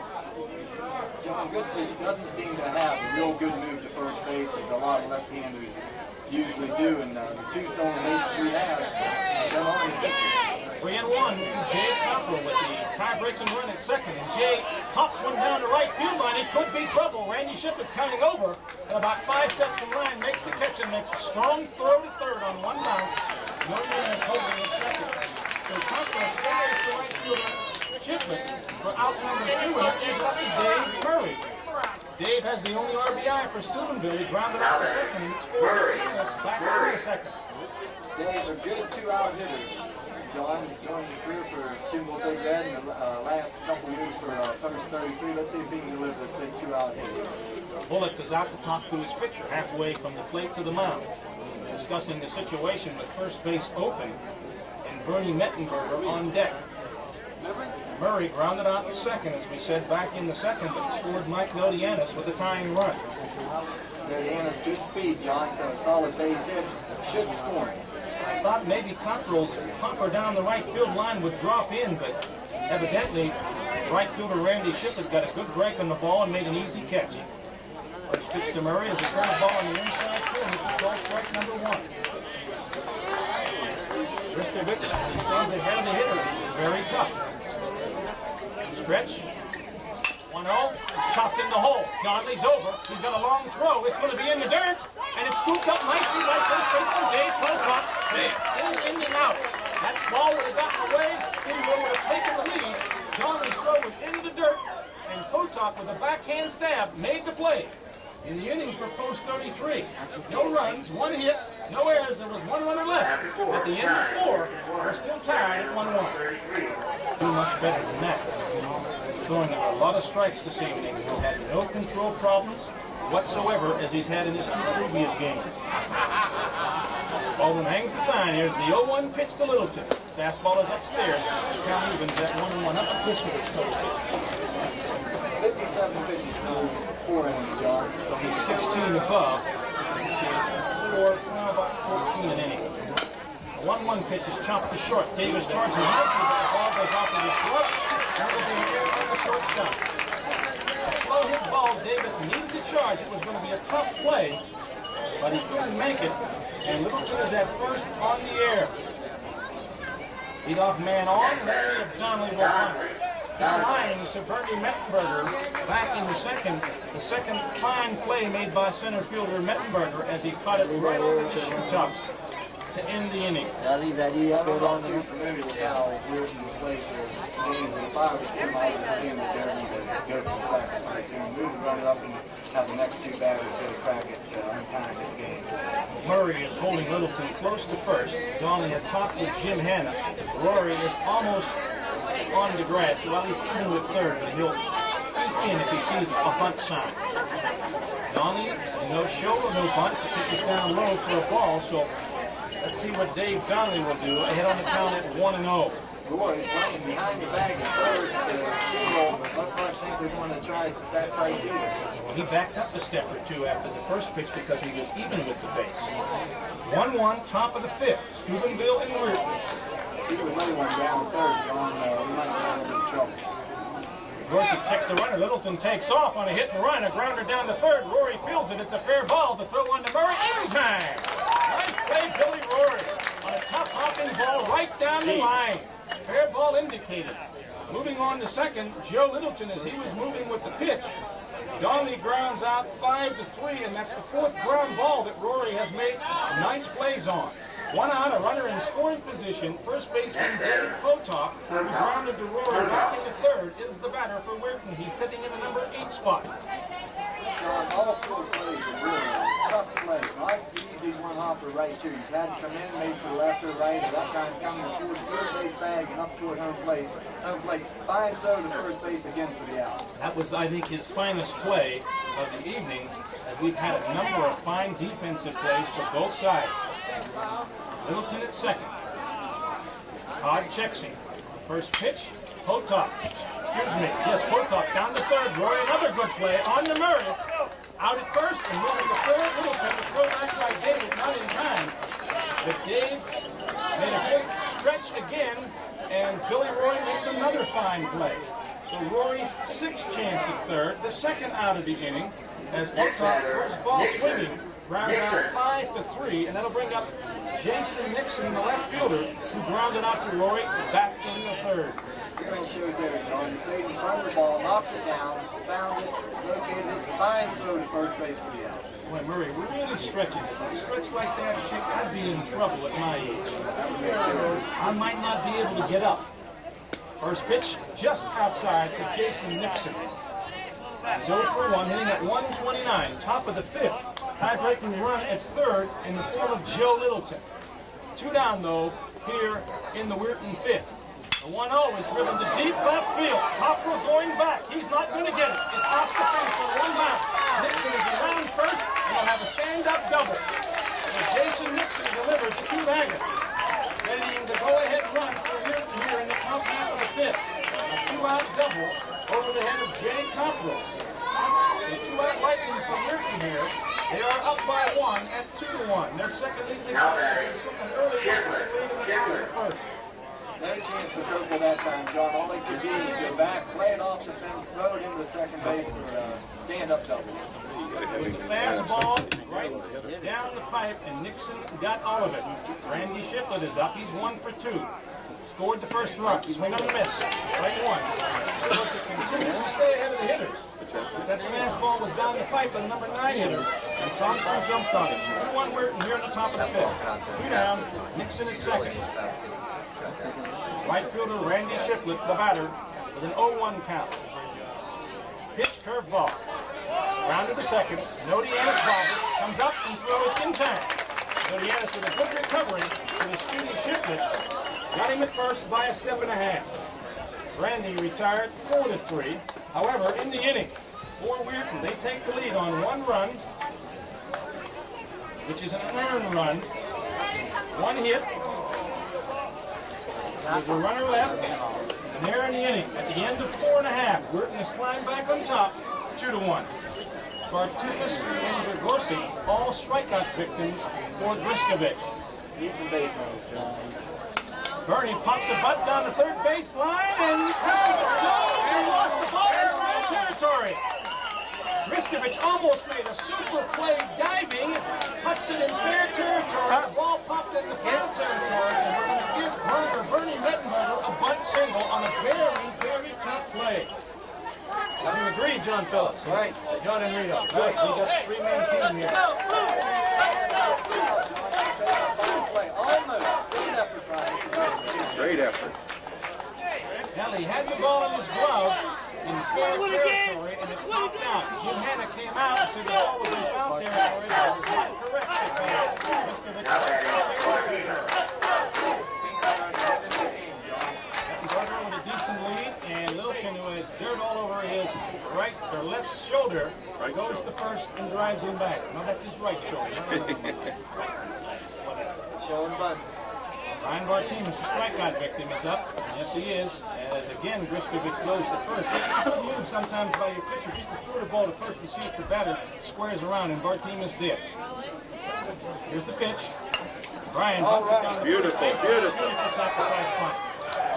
Gryskevich doesn't seem to have a real good move to first base, as a lot of left-handers usually do, and the two stolen bases we have, they're only ticket. 3-1 to Jay Cockrell with the tie-breaking run at second. And Jay pops one down the right field line. It could be trouble. Randy Shiplett counting over. And about 5 steps from line, makes the catch and makes a strong throw to third on one bounce. No man is holding at second. So Cockrell stays to right fielder Shiplett for out number 2, and it is up to Dave Murray. Dave has the only RBI for Steubenville. He grounded out the second and scored back in the second. Dave's a good 2-out hitter. John, joined his career for JimBullock Big Red in the last couple years for first 33. Let's see if he can deliver this big 2-out hit. Bullock is out to talk to his pitcher halfway from the plate to the mound, discussing the situation with first base open and Bernie Mettenberger on deck. Murray grounded out to second, as we said, back in the second, but scored Mike Lodianis with a tying run. Lodianis, good speed, John, so a solid base hit. Should score him. I thought maybe Cockrell's pumper down the right field line would drop in, but evidently right fielder Randy Shiplett got a good break on the ball and made an easy catch. First pitch to Murray is a curveball on the inside field. It's ball strike number 1. Gryskevich, he stands ahead of the hitter. Very tough. Stretch. 1-0. Chopped in the hole. Conley's over. He's got a long throw. It's going to be in the dirt. And it's scooped up nicely by first baseman Dave Phillips. In and out. That ball would have gotten away. Steubenville would have taken the lead. Conley's throw was in the dirt. And Phillips with a backhand stab made the play. In the inning for post 33. No runs, 1 hit, no errors. There was 1 runner left. At the end of 4, we're still tied at 1-1. Do much better than that. Throwing a lot of strikes this evening. He's had no control problems whatsoever as he's had in his 2 previous games. Baldwin hangs the sign. Here's the 0-1 pitch to Littleton. Fastball is upstairs. Count evens at 1-1 up at Gryskevich coach. 57 pitches for 4 innings, John. So he's 16 above, which is about 14 an inning. The 1-1 pitch is chopped to short. Davis charges nicely, but the ball goes off of his glove. That will be an error on the shortstop. A slow hit ball. Davis needed to charge. It was going to be a tough play, but he couldn't make it. And Littleton is at first on the air. Leadoff man on. Let's see if Donnelly will run. He lines to Bernie Mettenberger back in the second. The second fine play made by center fielder Mettenberger as he caught it right over the shoe tops to end the inning. I'm not too familiar with how Weirton plays their games. If I was him, I would assume that they're going to go to the second. I assume move and run it up and have the next 2 batters get a crack at untying this game. Murray is holding Littleton close to first. Donnie had talked with Jim Hanna. Rohrey is almost on the grass, well, he's even with third, but he'll peek in if he sees a bunt sign. Donnie, no show or no bunt. The pitch is down low for a ball, so let's see what Dave Donnelly will do. Ahead on the count at 1-0. Rohrey playing behind the bag at third, but let's not think they're going to try that price either. Well, he backed up a step or 2 after the first pitch because he was even with the base. 1-1, top of the 5th. Steubenville and Weirton. He would lay one down third, John. We might get into trouble. Gregorcic checks the runner. Littleton takes off on a hit and run. A grounder down to third. Rohrey fields it. It's a fair ball. The throw on to Murray. In time. Nice play, Billy Rohrey. On a tough hopping ball right down the line. Fair ball indicated. Moving on to second, Joe Littleton as he was moving with the pitch. Donnelly grounds out 5-3, and that's the 4th ground ball that Rohrey has made nice plays on. 1 out, a runner in scoring position. First baseman David Kotok, who grounded to Rohrey back into third, is the batter for Weirton. He's sitting in the number 8 spot. John, all 4 plays are really tough plays. Not easy one-hopper right too. He's had to come in, maybe to left or right, at that time coming towards third base bag and up toward home plate. Home plate, fine throw to first base again for the out. That was, I think, his finest play of the evening, as we've had a number of fine defensive plays for both sides. Littleton at second. Todd checks him. First pitch, Kotok. Kotok down to third. Rohrey, another good play on the Murray. Out at first and moving to third. Littleton to throw back by David, not in time. But Dave made a big stretch again, and Billy Rohrey makes another fine play. So Rohrey's sixth chance at third, the second out of the inning, as Todd, first ball swinging, grounds out 5-3, and that'll bring up Jason Nixon, the left fielder, who grounded out to Rohrey back in the third. Experience showed there, John. He stayed in front of the ball, knocked it down, found it, located it, fine throw to first base for the out. Boy, Murray, we're really stretching it. A stretch like that, Chick, I'd be in trouble at my age. I might not be able to get up. First pitch just outside to Jason Nixon. He's 0 for 1, hitting at 129, top of the fifth. High-breaking run at third in the form of Joe Littleton. 2 down, though, here in the Weirton fifth. The 1-0 is driven to deep left field. Copperell going back. He's not going to get it. It's off the fence on 1 bounce. Nixon is around first, and he'll have a stand-up double. And Jason Nixon delivers to two-bagger. Readying the go-ahead run for Weirton here in the top half of the fifth. A 2-out double over the head of Jay Copperell. A 2-out lightning for Weirton here. They are up by 1 at 2-1. Their second lead took an early first. No chance for Purple that time, John. All they could do is go back, play it off the fence, throw it into second base for a stand-up double. It was a fastball right down the pipe, and Nixon got all of it. Randy Shiplet is up. He's 1 for 2. Scored the first run. Swing on the miss. Right one. Gregorcic continues to stay ahead of the hitters. That fastball was down the pipe by the number 9 hitter, and Thompson jumped on it. 2-1 Weirton here in the top of the fifth. 2 down. Nixon at second. Right fielder Randy Shiplet, the batter, with an 0-1 count. Pitch curveball. Rounded to second. Nodianis bobbles, comes up and throws in time. Nodianis with a good recovery to the speedy Shiplet. Got him at first by a step and a half. Randy retired 4-3. However, in the inning, for Weirton, they take the lead on 1 run, which is an earned run. 1 hit. There's a runner left, and they're in the inning. At the end of 4.5, Weirton has climbed back on top, 2-1. Bartukas and Gregorcic, all strikeout victims for Gryskevich. Need some base runners, John. Bernie pops a butt down the third baseline, and Gryskevich goes and lost the ball in foul territory. Gryskevich almost made a super play diving, touched it in fair territory. The ball popped in the foul territory, and we're going to give Bernie Rettenberger a bunt single on a very, very tough play. Have you agreed, John Phillips? Right. John and Rito. Good. We got a 3-man team here. Great effort. Well, he had the ball in his glove in fair territory, and it popped out. Jim Hanna came out and said the ball was in foul territory. That was not correct. Rettenberger with a decent lead, and Littleton, who has dirt all over his right or left shoulder, goes to first and drives him back. No, that's his right shoulder. Showing bunt. Ryan Bartimus, the strikeout victim, is up. Yes, he is. As again, Gryskevich goes to first. It's a good move sometimes by your pitcher just to throw the ball to first and see if the batter squares around, and Bartimus did. Here's the pitch. Brian hunts it down the Beautiful, first. beautiful. It's a sacrifice punt.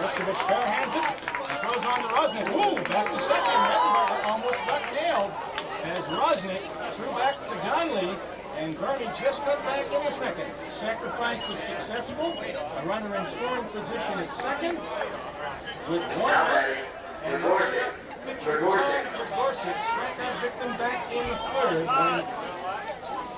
Gryskevich fair hands it and throws on to Rosnick. Ooh, back to second. Rettenberger almost got nailed as Rosnick threw back to Donnelly. And Bernie just got back in the second. Sacrifice is successful. A runner in scoring position at second with 1 out. And Gregorcic, strikeout victim back in the third.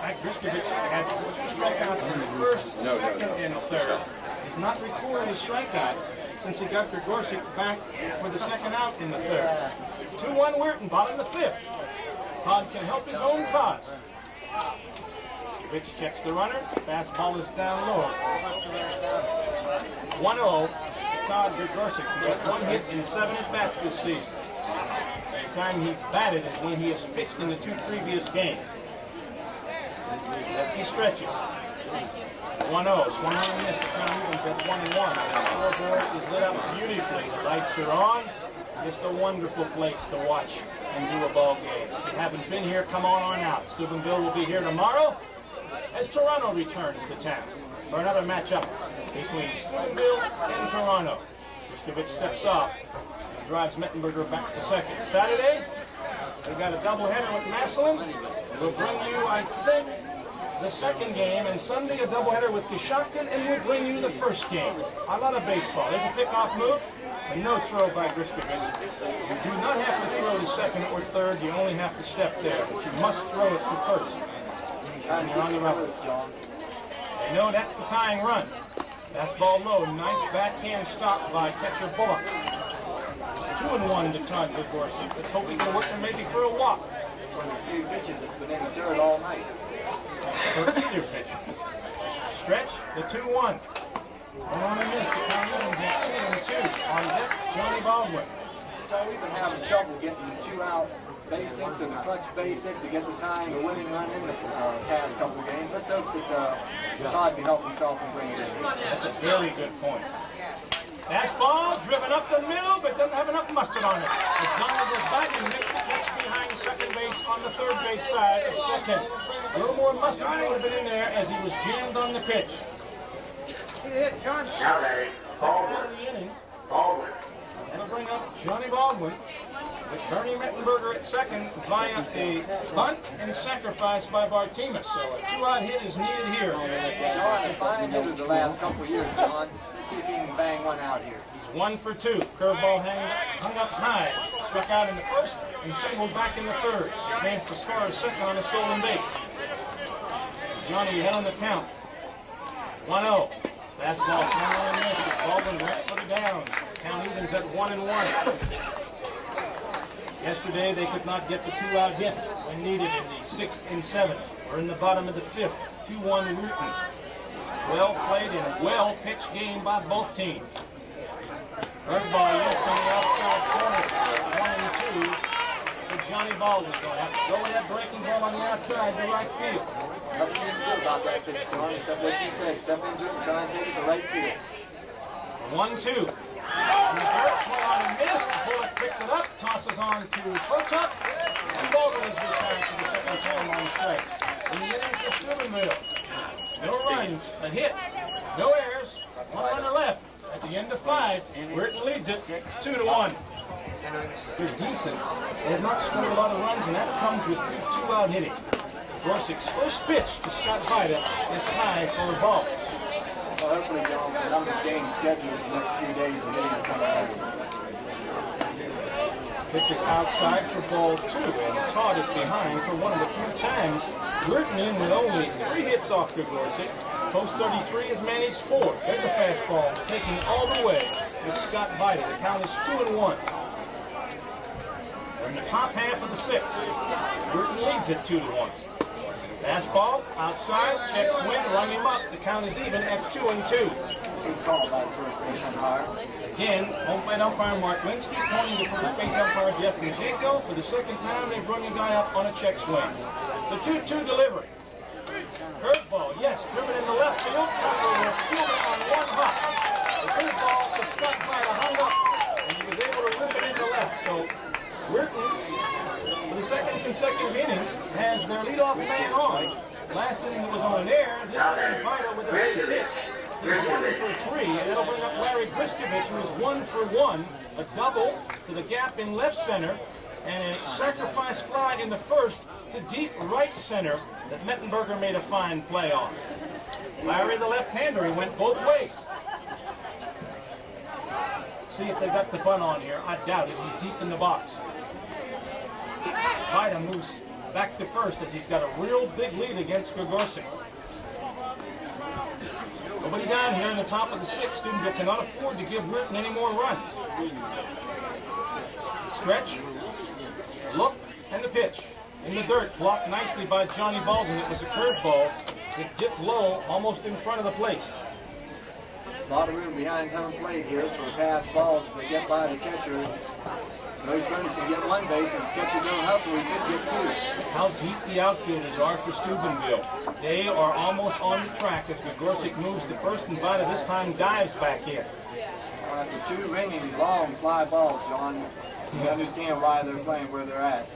When Gryskevich had 2 strikeouts in the first, second, and third. He's not recorded a strikeout since he got Gregorcic back for the second out in the third. 2-1 Weirton, bottom of the fifth. Todd can help his own cause. Rich checks the runner. Fastball is down low. 1-0. Todd Gregorcic, who has 1 hit in 7 at-bats this season. The time he's batted is when he has pitched in the 2 previous games. He stretches. 1-0. Swung on and missed. The count evens at 1-1. The scoreboard is lit up beautifully. The lights are on. Just a wonderful place to watch and do a ball game. If you haven't been here, come on out. Steubenville will be here tomorrow as Toronto returns to town for another matchup between Steubenville and Toronto. Gryskevich steps off. drives Mettenberger back to second. Saturday, we've got a doubleheader with Massillon. We'll bring you, I think, the second game, and Sunday a doubleheader with Coshocton, and we'll bring you the first game. A lot of baseball. There's a pickoff move, and no throw by Gryskevich. You do not have to throw to second or third. You only have to step there, but you must throw it to first. And you're on the rubber. They know that's the tying run. Fastball low. Nice backhand stop by catcher Bullock. 2-1 to Todd Gregorcic. Let's hope he can work him maybe for a walk. One of the few pitches that's been in the dirt all night. For either pitch. Stretch, the 2-1. On a miss, the count evens at 2-2. On deck, Johnny Baldwin. So we've been having trouble getting the 2-out basics or the clutch basic to get the tying, the winning run in the past couple of games. Let's hope that Todd can help himself and bring it in. That's a very good point. Fastball driven up the middle, but doesn't have enough mustard on it. As Donald goes back and makes the catch behind second base on the third base side of second. A little more mustard would have been in there as he was jammed on the pitch. Now ready. Baldwin. Baldwin. That'll bring up Johnny Baldwin with Bernie Mettenberger at second via a bunt and sacrifice by Bartimus. So a 2-out hit is needed here. John has fine hitters the last couple of years, John. Let's see if he can bang one out here. He's 1 for 2. Curveball hung up high. Struck out in the first and singled back in the third. Advanced as far as second on a stolen base. Johnny ahead on the count. 1-0. Fastball swung on and missed. Baldwin went for the downs. Count evens at 1-1. Yesterday they could not get the 2-out hit when needed in the 6th and 7th. We're in the bottom of the 5th. 2-1 Weirton. Well played and a well-pitched game by both teams. Curveball, yes, on the outside corner. 1-2. So Johnny Baldwin going to have to go with that breaking ball on the outside to right field. Nothing you can do about that pitch, John, except what you said. Step into it and try and take it to right field. 1-2. And the dirt swung on and missed. Bullock picks it up, tosses on to Phillips, and Baldwin is retired for the second time on strikes. In the inning for Steubenville. No runs, a hit, no errors, one runner left. At the end of 5, Weirton leads it 2-1. It's decent. They have not scored a lot of runs, and that comes with good 2-out hitting. Gregorcic's first pitch to Scott Vida is high for a ball. Well, hopefully, John, the number of games scheduled the next few days are getting to come out. Pitch is outside for ball 2, and Todd is behind for one of the few times. Weirton in with only 3 hits off Gregorcic. Post 33 has managed 4. There's a fastball taking all the way with Scott Vida. The count is 2-1. We're in the top half of the 6th. Weirton leads it 2-1. Fastball outside, check swing, rung him up. The count is even at 2-2. Good call by the first base umpire. Again, home plate umpire Mark Lynsky pointing to first base umpire Jeff Moziejko. For the second time, they bring a guy up on a check swing. The 2-2 delivery. Curveball, yes, driven in the left field. Tucker will field it on one hop. The curveball to Scott Vida hung up, and he was able to rip it into left. So Weirton, for the second consecutive inning, has their leadoff man on. Last inning it was on air. This inning Vida with a base hit. He's 1 for 3, and that'll bring up Larry Gryskevich, who is 1 for 1. A double to the gap in left center, and a sacrifice fly in the first to deep right center that Mettenberger made a fine play on. Larry, the left-hander, he went both ways. Let's see if they got the bunt on here. I doubt it. He's deep in the box. Vida moves back to first as he's got a real big lead against Gregorcic. Nobody down here in the top of the 6th. Steubenville cannot afford to give Weirton any more runs. Stretch, look, and the pitch. In the dirt, blocked nicely by Johnny Baldwin. It was a curveball. It dipped low, almost in front of the plate. A lot of room behind home plate here for pass balls. If they get by the catcher, Rose Burns can get 1 base, and if the catcher don't hustle, he could get 2. How deep the outfielders are for Steubenville. They are almost on the track as Gregorcic moves to first, and Vida this time dives back in. After 2 ringing long fly balls, John, you understand why they're playing where they're at.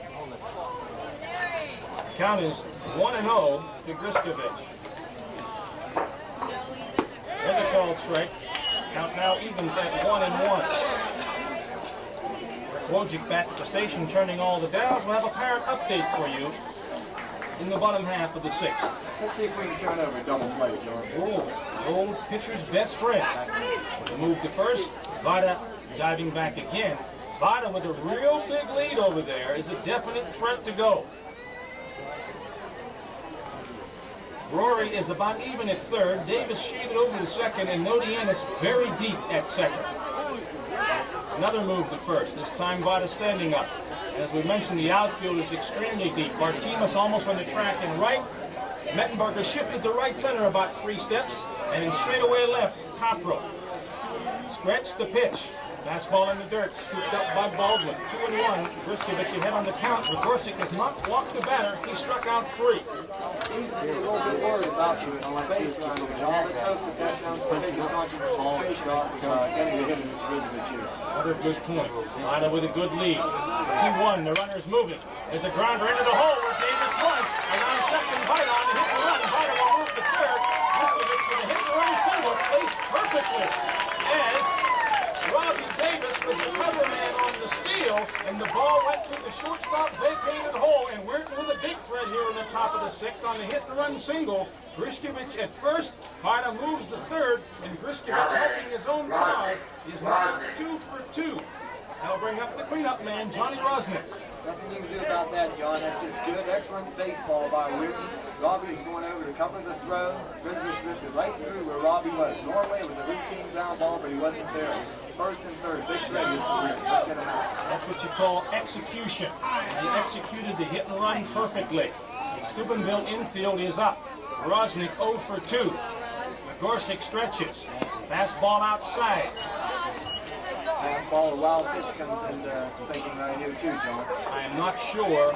Count is 1-0 to Gryskevich. There's a called strike. Count now evens at 1-1. Wojcik back at the station turning all the dials. We'll have a parent update for you in the bottom half of the sixth. Let's see if we can turn over a double play, John. Oh, the old pitcher's best friend. The move to first. Vada diving back again. Vada with a real big lead over there is a definite threat to go. Rohrey is about even at third. Davis shaded over to second, and Nodianis very deep at second. Another move to first. This time Vada standing up. As we mentioned, the outfield is extremely deep. Bartimas almost on the track and right. Mettenberger shifted to right center about 3 steps, and in straightaway left, Copro. Stretch the pitch. Fastball in the dirt, scooped up by Baldwin. 2-1. Gryskevich ahead on the count. Gregorcic has not walked the batter. He struck out 3. Seems to be a little bit worried about the base runner, John. Let's hope that doesn't take his concentration off getting a hit in this Gryskevich here. Another good point. Vada with a good lead. 2-1. The runner is moving. There's a grounder into the hole where Davis was. Around second, Vada on the hit and run. Vada will move to third. Gryskevich with a hit and run single placed perfectly as Robbie Davis was the cover man on the steal, and the ball went through the shortstop vacated hole, and Weirton with a big threat here in the top of the sixth on the hit and run single. Gryskevich at first, Vada moves to third, and Gryskevich helping his own cause is now 2 for 2. That'll bring up the cleanup man, Johnny Rosnick. Nothing you can do about that, John. That's just good, excellent baseball by Weirton. Robbie was going over to cover the throw. Gryskevich ripped it right through where Robbie was. Normally it was a routine ground ball, but he wasn't there. First and third, big threat is for Weirton. Let's get him out. That's what you call execution. He executed the hit and run perfectly. The Steubenville infield is up. Rosnick 0 for 2. Gregorcic stretches. Fastball outside. Fastball, a wild pitch comes into thinking right here too, John. I am not sure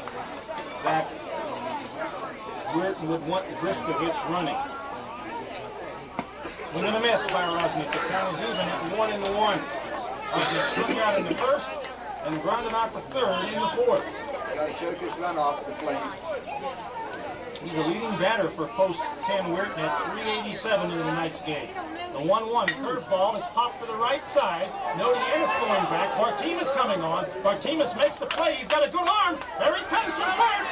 that Weirton would want Gryskevich running. Swing and a miss by Rosnick. The count is even at 1-1. Rosnick struck out in the first and grounded out the third in the fourth. Got to choke his run off the plate. He's the leading batter for post Ken Weirton at 387 in tonight's game. The 1-1 curveball is popped to the right side. Nodianis going back. Bartimas coming on. Bartimas makes the play. He's got a good arm. There he comes from third.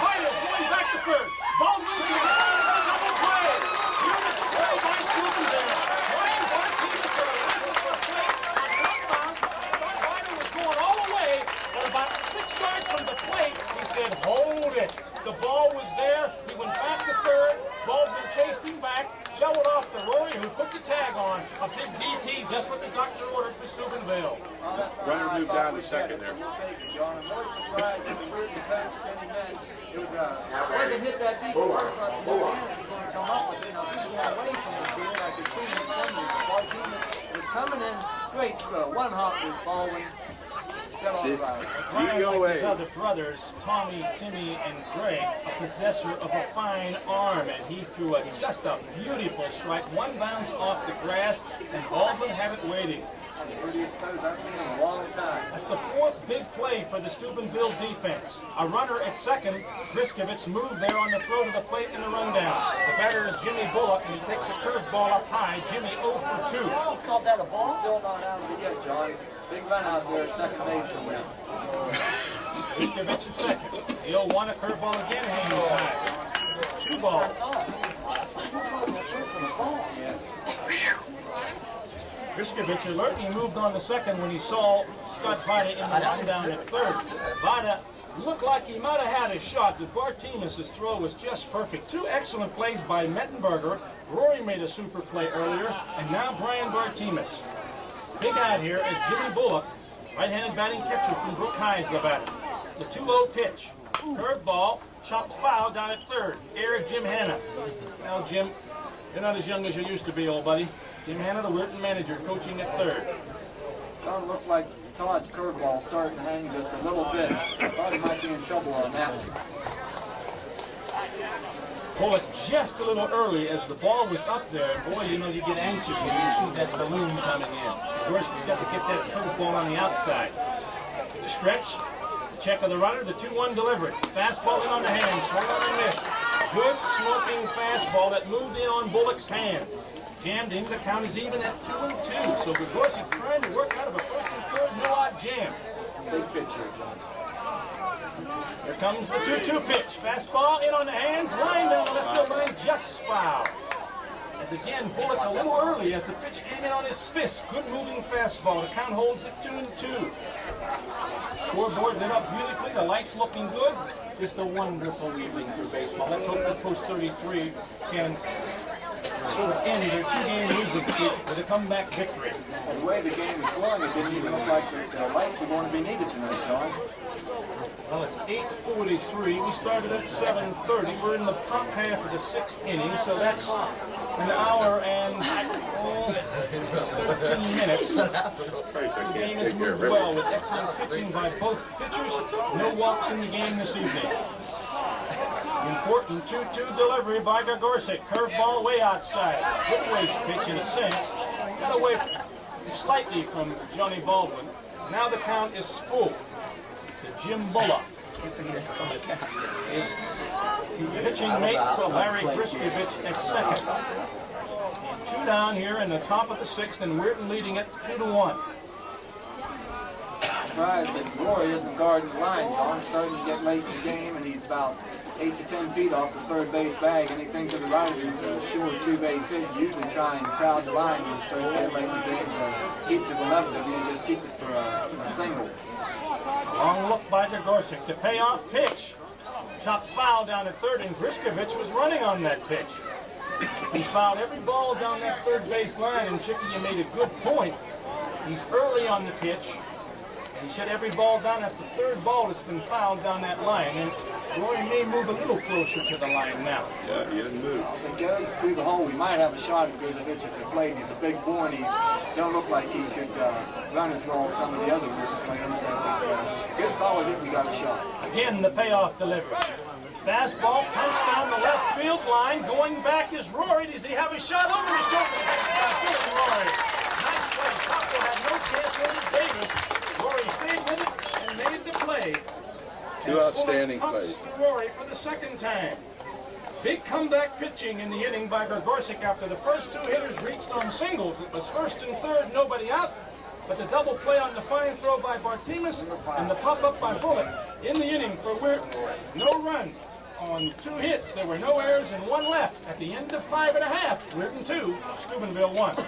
Vita's going back to third. Baldwin to the double play. Beautiful play by Steubenville. Ryan Bartimas to the left of the plate. Thought Vita was going all the way, but about 6 yards from the plate, he said, hold it. The ball was there. He went back to third. Baldwin chased him back, shoveled off to Rohrey, who put the tag on. A big DT, just what the doctor ordered for Steubenville. Runner moved down to second there. John, I'm really surprised that the Weirton coach said he meant it was wasn't hit that deep. First time he was going to come up with it. Now, he's going away from the field. I could see him sending. Bartimas was coming in straight through. One hop with Baldwin. Got all right. Ryan, like his other brothers, Tommy, Timmy, and Greg, a possessor of a fine arm, and he threw just a beautiful strike. One bounce off the grass, and Baldwin had it waiting. The prettiest pose I've seen in a long time. That's the 4th big play for the Steubenville defense. A runner at second. Gryskevich moved there on the throw to the plate in the rundown. The batter is JimBullock, and he takes a curveball up high. Jimmy 0 for 2. You called that a ball? Still not out of it yet, John. Big run out there at second base for him. Gryskevich at second. The 0-1, a curveball again, hangs high. 2 balls. Gryskevich alert. He moved on to second when he saw Scott Vada in the rundown at third. Vada looked like he might have had a shot, but Bartimas' throw was just perfect. 2 excellent plays by Mettenberger. Rohrey made a super play earlier, and now Brian Bartimas. Big out here is JimBullock, right-handed batting catcher from Brook High's the batter. The 2-0 pitch. Curveball, chopped foul down at third. Air Jim Hanna. Now, Jim, you're not as young as you used to be, old buddy. Jim Hanna, the Weirton manager, coaching at third. John, looks like Todd's curveball starting to hang just a little bit. Thought he might be in trouble on that one. Pull it just a little early as the ball was up there. Boy, you know, you get anxious when you see that balloon coming in. Of course, he's got to get that curveball on the outside. The stretch, check of the runner, the 2-1 delivery. Fastball in on the hands, swung on and missed. Good smoking fastball that moved in on Bullock's hands. jammed in. The count is even at 2-2. So Gregorcic trying to work out of a first and third no-out jam. Big pitch here, John. Here comes the 2-2 pitch. Fastball in on the hands. Line down the left field line. Just foul. As again, Bullock a little early as the pitch came in on his fist. Good moving fastball. The count holds at 2-2. Scoreboard lit up beautifully. The lights looking good. Just a wonderful evening for baseball. Let's hope that Post 33 can sort of end their two-game losing streak with a comeback victory. And the way the game is going, it didn't even look like the lights were going to be needed tonight, John. Well, it's 8:43. We started at 7:30. We're in the top half of the sixth inning, so that's an hour and 13 minutes. The game has moved well with excellent pitching by both pitchers. No walks in the game this evening. Important 2-2 delivery by Gregorcic. Curveball way outside. Good waste pitch in a sense. Got away slightly from Johnny Baldwin. Now the count is full to JimBullock. Pitching mate to Larry Gryskevich at second. And 2 down here in the top of the sixth, and Weirton leading it 2-1. Surprised that Rohrey isn't guarding the line, John. Starting to get late in the game, and he's about 8 to 10 feet off the third base bag. Anything to the right is a sure two-base hit. Usually try and crowd the line when you start to get late in the game. Keep to the left of you and just keep it for a single. Long look by Gregorcic. The payoff pitch. Chopped foul down at third, and Gryskevich was running on that pitch. He fouled every ball down that third base line, and Chickie, you made a good point. He's early on the pitch. He shut every ball down. That's the third ball that's been fouled down that line. And Rohrey may move a little closer to the line now. Yeah, he didn't move. If he goes through the hole, we might have a shot at Gryskevich at the plate. He's a big boy, and he don't look like he could run as well as some of the other Weirton players. So good solid hit, we got a shot. Again, the payoff delivery. Fastball punched down the left field line. Going back is Rohrey. Does he have a shot over his shoulder? Good Rohrey. Nice play. Copper had no chance over Davis. Rohrey stayed with it and made the play. Two outstanding plays. Rohrey for the second time. Big comeback pitching in the inning by Gregorcic after the first two hitters reached on singles. It was first and third, nobody out. But the double play on the fine throw by Bartimus and the pop-up by Bullock in the inning for Weirton. No run on 2 hits. There were no errors and 1 left. At the end of 5 1/2, Weirton 2, Steubenville 1. The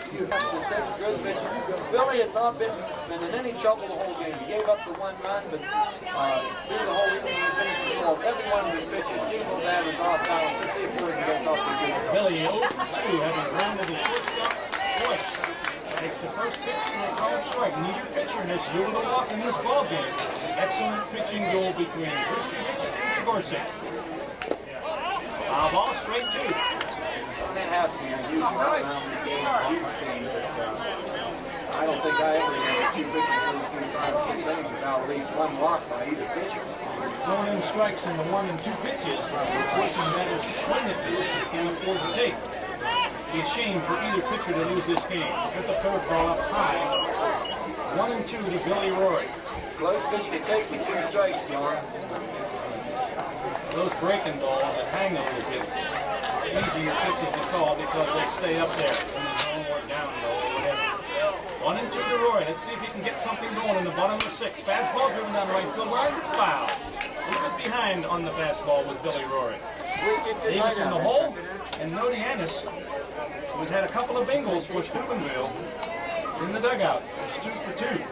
sixth, Gryskevich really has not been in any trouble the whole game. He gave up the 1 run, but through the whole inning he's been in control of every one of his pitches. Steamroll bad was off balance. Let's see if Weirton gets off the good stuff. Billy 0-2, having grounded the shortstop twice. Takes the first pitch for a called strike. Neither pitcher has yielded a walk in this ballgame. Excellent pitching duel between Gryskevich and Gregorcic. Foul ball, straight 2. That has to be unusual around the game you've seen, but I don't think I ever had 2 pitchers through 5 or 6 innings without at least 1 walk by either pitcher. Throwing in strikes in the 1 and 2 pitches. Fortune that is the swing that pitches he can't afford to take. It'd be a shame for either pitcher to lose this game. With the curveball up high. 1 and 2 to Billy Rohrey. Close pitch can take with 2 strikes, John. Those breaking balls that hang a little bit, easier pitches to call because they stay up there in the zone or down low or whatever. 1 and 2 to Rohrey. Let's see if he can get something going in the bottom of the 6th. Fastball driven down the right field line. It's foul. A little bit behind on the fastball with Billy Rohrey. Davis in the hole, and Nodianis, who's had a couple of bingles for Steubenville, in the dugout. It's 2 for 2.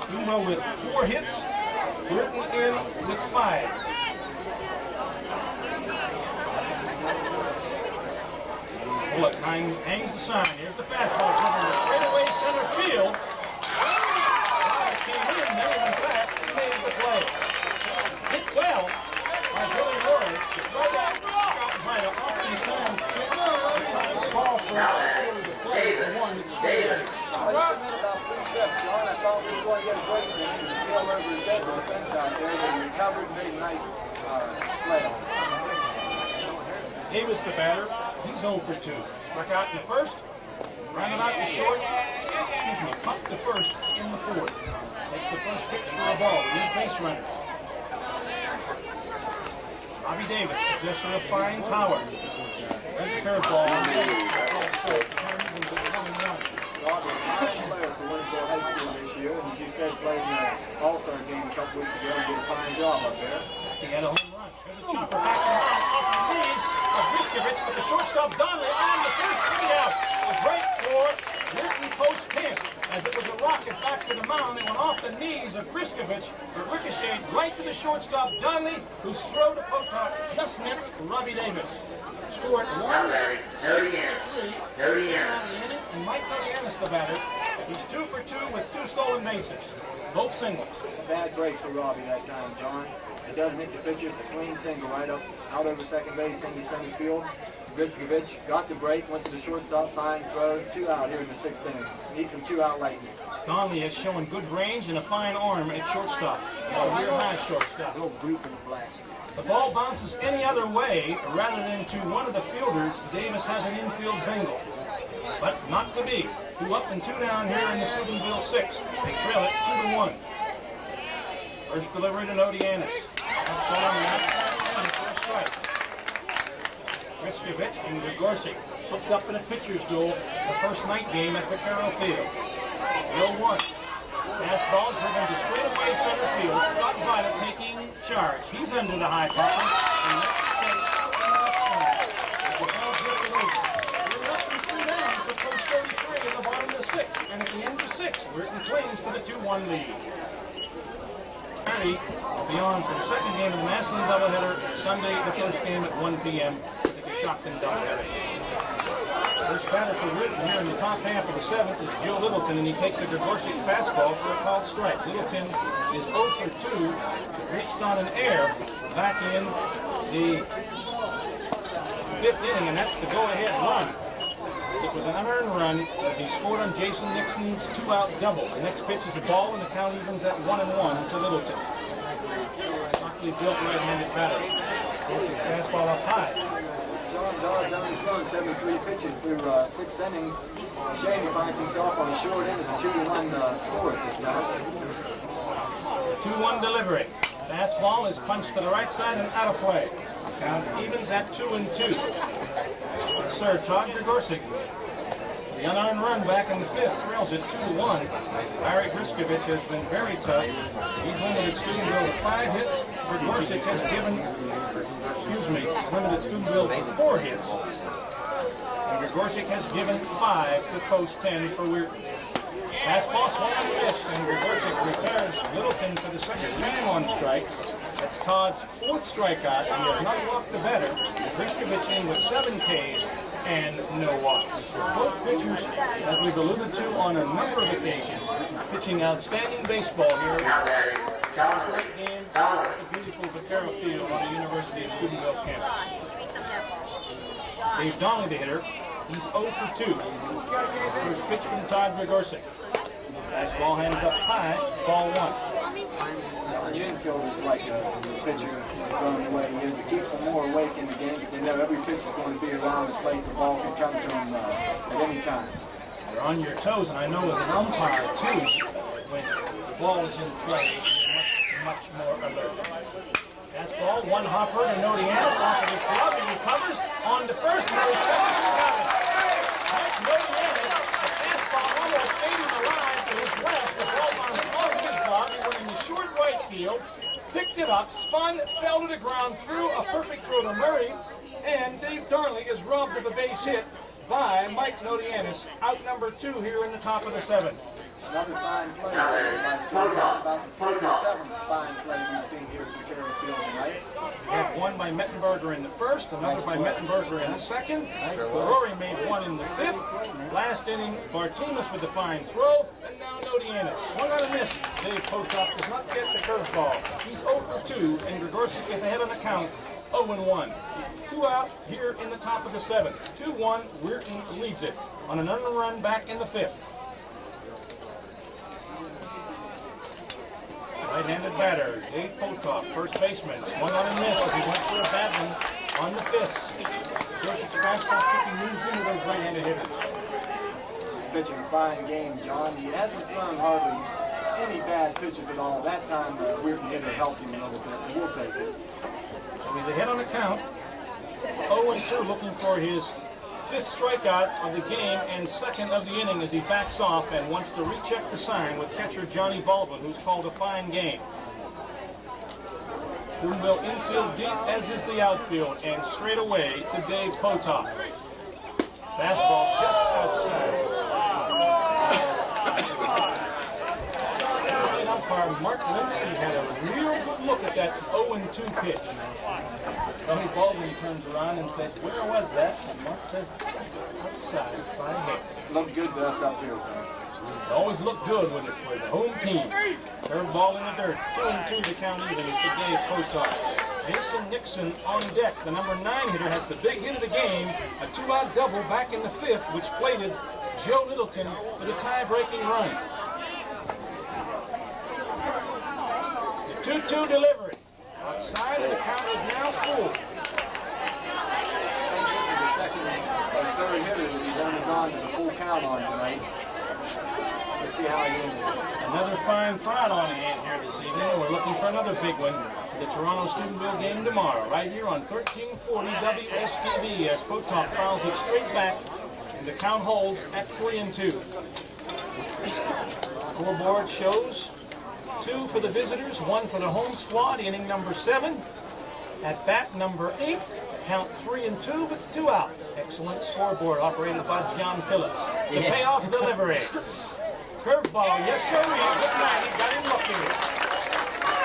Steubenville with 4 hits. Weirton in with 5. Bullock hangs the sign. Here's the fastball driven to straightaway center field. Came in, never went back, and made the play. Hit well by Billy Rohrey. Right out, Scott Hyde, oftentimes the ball for the play. Davis. I came in about 3 steps, John. I thought we were going to get a break from him. He sailed over his head with the fence out there, but he recovered and made a nice play on it. Davis, the batter, he's 0 for 2. Struck out in the first, grounded out to short, popped the first in the 4th. Takes the first pitch for a ball, lead base runner. Bobby Davis, possessor of fine power. There's a curveball. said played in the All-Star game a couple weeks ago and did a fine job up there. He had a home run. There's a chopper back to the mound off the knees of Gryskevich, but the shortstop Donnelly on the first straight out. A break for Weirton post 10. As it was a rocket back to the mound, it went off the knees of Gryskevich, but ricocheted right to the shortstop Donnelly, whose throw to Potok just missed Robbie Davis. Scored 1, 3, and Mike Nodianis the batter. He's 2 for 2 with 2 stolen bases, both singles. A bad break for Robbie that time, John. It doesn't hit the pitcher. It's a clean single right up, out over second base into center field. Gryskevich got the break, went to the shortstop, fine throw, 2 out here in the 6th inning. Needs some 2-out lightning. Donnelly is showing good range and a fine arm at shortstop. A rear high shortstop. Go brute in the blast. The ball bounces any other way rather than to one of the fielders. Davis has an infield single, but not to be. 2 up and 2 down here in the Steubenville 6. They trail it 2-1. First delivery to Nodianis. That's ball on the outside for a strike. Gryskevich and Gregorcic hooked up in a pitcher's duel the first night game at Vaccaro Field. 0-1. Fastball driven to straightaway center field. Scott Vita taking charge. He's under the high pocket. And that's the ball hit the roof. We're less than 3 down to post 33 in the bottom of the 6th. And at the end of the 6th, Weirton clings to the 2-1 lead. Patty will be on for the second game of the National doubleheader Sunday, the first game at 1 p.m. Take a shotgun doubleheader. First batter for Weirton here in the top half of the 7th is Joe Littleton, and he takes a Gregorcic fastball for a called strike. Littleton is 0 for 2, reached on an air back in the 5th inning, and that's the go-ahead run. It was an unearned run as he scored on Jason Nixon's 2-out double. The next pitch is a ball, and the count evens at 1-1 to Littleton. Luckily built right-handed batter. Gregorcic's fastball up high. John Todd's only thrown 73 pitches through 6 innings. Shane finds himself on the short end of the 2-1 score at this time. 2-1 delivery. Fastball is punched to the right side and out of play. Count evens at 2-2. Sir Todd Gregorcic. The unearned run back in the 5th trails it 2-1. Larry Gryskevich has been very tough. He's limited Steubenville to 5 hits. Gregorcic has limited Steubenville to 4 hits. And Gregorcic has given 5 to post 10 for Weirton. Fastball swung and missed, and Gregorcic repairs Littleton for the second man on strikes. That's Todd's 4th strikeout, and he has not walked the better. Gryskevich in with 7 Ks and no walks. Both pitchers, as we've alluded to on a number of occasions, pitching outstanding baseball here. Great game at the beautiful Vaccaro Field on the University of Steubenville campus. Dave Donnelly, the hitter, he's 0 for 2. First pitch from Todd Gregorcic. Fastball handed up high, ball 1. The infield is like a pitcher throwing away. It keeps them more awake in the game because they know every pitch is going to be around the plate. The ball can come to them at any time. You're on your toes, and I know as an umpire, too, when the ball is in play, you're much more alert. Fastball, 1 hopper to Nodianis off of his glove. He recovers on the first, and he second. Nodianis, the fastball almost fading the line to his left. The ball bounced off his glove. He went in the short right field, picked it up, spun, fell to the ground, threw a perfect throw to Murray, and Dave Donnelly is robbed of a base hit by Mike Nodianis, out number 2 here in the top of the 7th. Another fine play by Stewart. About the 67th fine play we've seen here at Vaccaro Field tonight. We had one by Mettenberger in the 1st, another by Mettenberger in the 2nd. Rohrey made 1 in the 5th. Last inning, Bartimus with the fine throw, and now Nodianis. Swung on a miss. Dave Potok does not get the curveball. He's 0 for 2, and Gregorcic is ahead on the count, 0-1. 2 out here in the top of the 7th. 2-1, Weirton leads it on an unearned run back in the 5th. Right-handed batter, Dave Potok, first baseman. Swung on a miss, but he went for a bad one on the 5th. Gregorcic's fastball kicking moves into those right-handed hitters. Pitching a fine game, John. He hasn't thrown hardly any bad pitches at all. That time, the Weirton hitter helped him a little bit, and we'll take it. So he's ahead on the count. 0-2, looking for his fifth strikeout of the game and second of the inning as he backs off and wants to recheck the sign with catcher Johnny Baldwin, who's called a fine game. Steubenville infield deep, as is the outfield, and straight away to Dave Potok. Fastball just outside. Umpire Mark Lynsky had a real good look at that 0-2 pitch. Tony Baldwin turns around and says, "Where was that?" And Mark says, "Just outside by a head." Looked good to us up here. It always looked good when it was the home team. Third ball in the dirt. 2-2 to count even is to Dave Potok. Jason Nixon on deck. The number 9 hitter has the big hit of the game. A 2-out double back in the 5th, which plated Joe Littleton for the tie-breaking run. The 2-2 delivery. Outside, and the count is now full. This is the second or third hitter that he's only gone to the full count on tonight. Let's see how he ends. Another fine crowd on hand here this evening. We're looking for another big one. The Toronto-Steubenville game tomorrow, right here on 1340 WSTV, as Potok fouls it straight back, and the count holds at 3-2. Scoreboard shows 2 for the visitors, 1 for the home squad, inning number 7. At bat number 8, count 3-2 with 2 outs. Excellent scoreboard operated by John Phillips. The payoff delivery. Curveball, yes sir, good night, he got him lucky.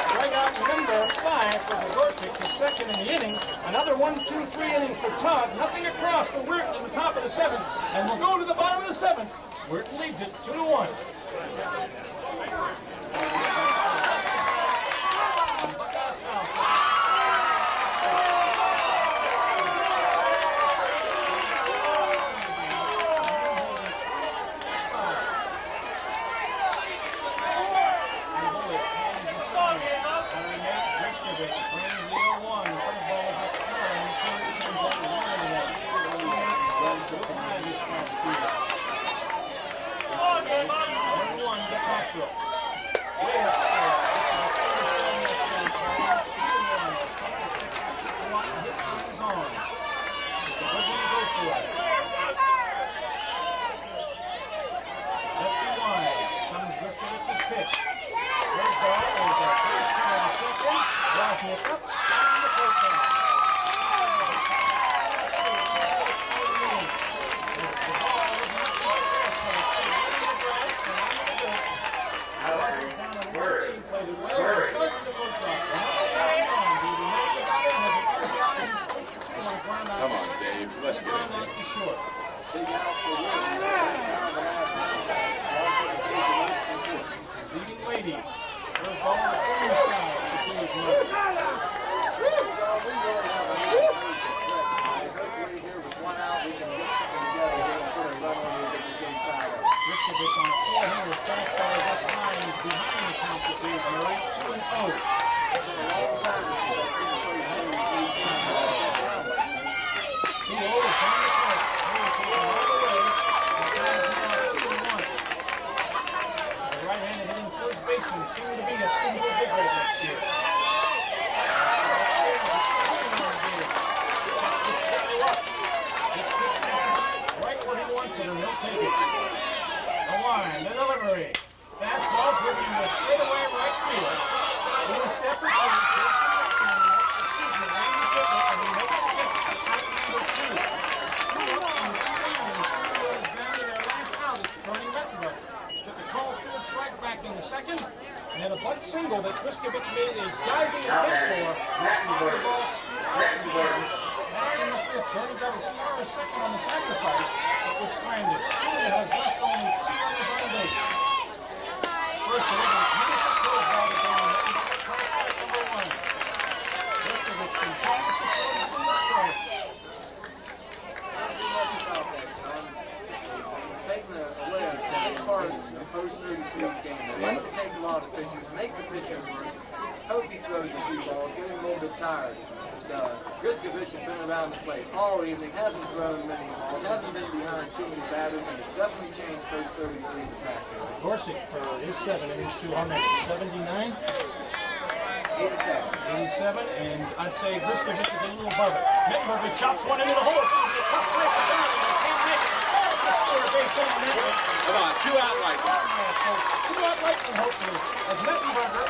Strikeout number 5 for Gregorcic, the second in the inning. Another 1-2-3 inning for Todd. Nothing across for Weirton in the top of the 7th. And we'll go to the bottom of the 7th. Weirton leads it 2-1. Come on, Dave. Let's get it. Leading lady. Her ball on the inside. Gryskevich on a 4-hitter fastball is up high and behind the count to Dave Murray. 2-0. Soon to be a Steubenville big red next year. Right where he wants it, and he'll take it. The line, the delivery. Fastball driven to straightaway right field. In a step or two, in the second, and a bunt single that Gryskevich made a diving attempt for. Back in the 5th, Rohrey got a score of 6 on the sacrifice, but was stranded. Steubenville has left only 3 runners on base. First delivery, beautiful curveball to Baldwin. Prospect number 1. Gryskevich continues to throw nothing but strikes. I'd like to take a lot of pitches, make the pitcher work, hope he throws a few balls, get him a little bit tired. Gryskevich has been around the plate all evening, hasn't thrown many balls, hasn't been behind too many batters, and it's definitely changed first 33 attack. Gregorcic for his 7 innings, 279. 87, and I'd say Gryskevich is a little above it. Mittenberger chops one into the hole. Tough break down. 2-out Lightning. So 2-out Lightning, hopefully. As Mettenberger,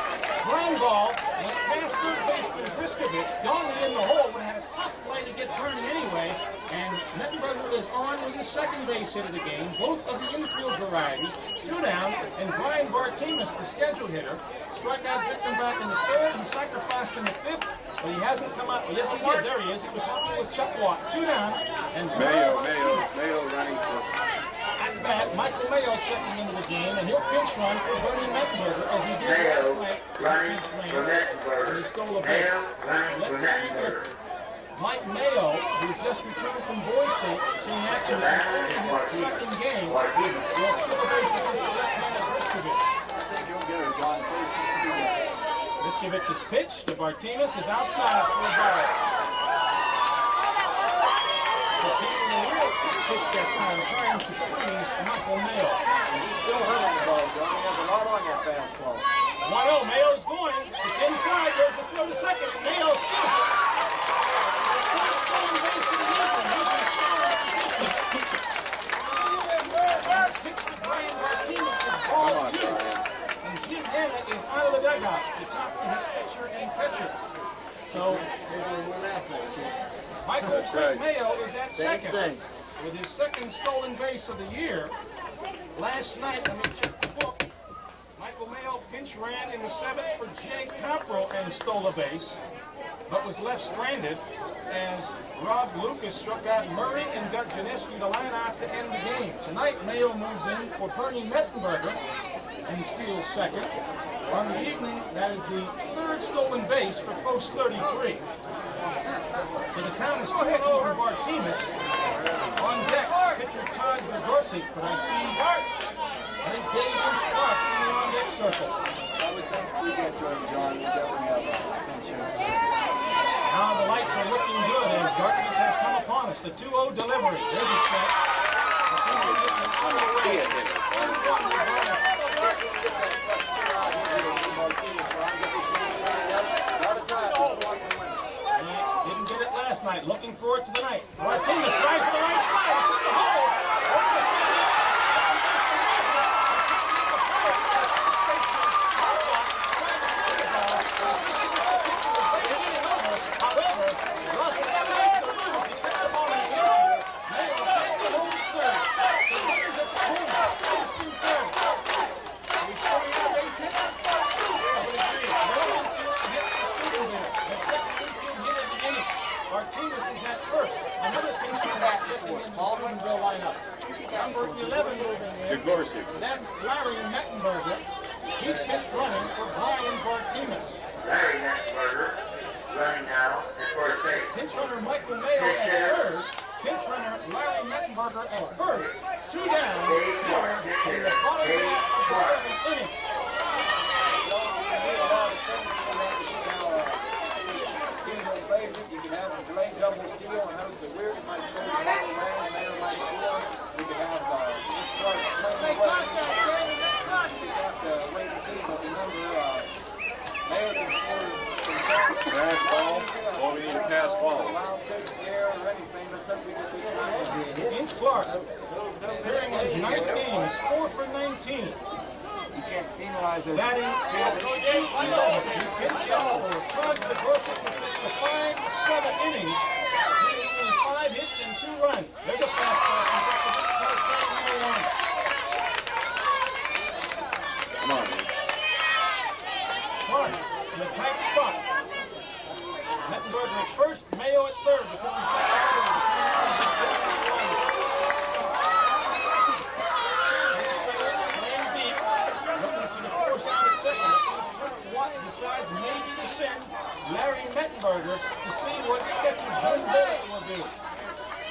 ground ball, went past third baseman Gryskevich, Donley in the hole, would have had a tough play to get Bernie anyway. And Mettenberger is on with his second base hit of the game, both of the infield variety. 2 down, and Brian Bartimus, the scheduled hitter, strikeout victim back in the third. He sacrificed in the fifth, but he hasn't come out. Well, yes, he did. There he is. He was talking with Chuck Watt. 2 down, and Mayo running for. at bat, Michael Mayo checking into the game, and he'll pinch run for Bernie Mettenberger as he did last night. running Pinch for ran, and Mettenberger. he stole a base. Mayo running for Let's see if Mettenberger. Mike Mayo, who's just returned from Boys State, seeing action in his second game, will steal a base against the left-handed Gryskevich. I think you'll get her, John. Gryskovich's pitch to Bartimus is outside for a ball. Continuing the real pitch that time, trying to freeze Michael Mayo. He's still hurting the ball, John. He has a lot on that fastball. 1-0, Mayo's going. It's inside. There's the throw to second. And Mayo steals it. Third stolen base of the evening. He's in scoring position. Pitch to Brian Bartimus is ball 2. And Jim Hanna is out of the dugout to talk to his pitcher and catcher. So, Michael Mayo is at second with his second stolen base of the year. Last night, let me check the book. Michael Mayo pinch ran in the 7th for Jay Copperell and stole a base, but was left stranded as Rob Lucas struck out Murray and got Janeski to line out to end the game. Tonight, Mayo moves in for Bernie Mettenberger and steals second. On the evening, that is the third stolen base for post 33. So the count is 2-0 for Bartimus. On deck, pitcher Todd Gregorcic, but I think Dave and Scott in the on-deck circle. I would think we get Jordan, John. We definitely have a pinch hitter. Now the lights are looking good as darkness has come upon us. The 2-0 delivery. There's a set. Didn't get it last night. Looking forward to the night. Martinez tries to the right side. It's in the hole. However, Russ takes the move. He gets the ball in the air. Mayo takes the home third. The runners at the home. It's in third. Are we scoring a base hit? I would agree. No infield hit for Steubenville. The second infield hit of the inning. Martinez is at first. Another piece of that slipping into the Steubenville lineup. Number 11 moving in. Gregorcic. That's Larry Mettenberger. He's pitch running for Brian Bartimus. Larry Mettenberger running now at first base. Pinch runner Michael Mayo at third. Pinch runner Larry Mettenberger at first. 2 down here in the bottom half of the 7th inning. You can have a delayed double steal and hope that Weirton might score the ball around and Mayo might score. We could have this start swinging away. We have to wait and see, but remember, Mayo can score Pass ball. Well, we need a pass ball. wild pitch, air, or anything. Let's hope we get this one. Inch Clark, during his 9th game, is 4 for 19. You can't penalize her. Batting at 8-11. He pitched out for Todd Gregorcic to pitch the 5-7 innings, leaving only 5 hits and 2 runs. There's a fastball from Gregorcic. Come on, man. Clark in a tight spot. Mettenberger at first, Mayo at third. Because he's playing deep, looking for the force out at second. Watt decides maybe to send Larry Mettenberger to see what catcher JimBullock will do.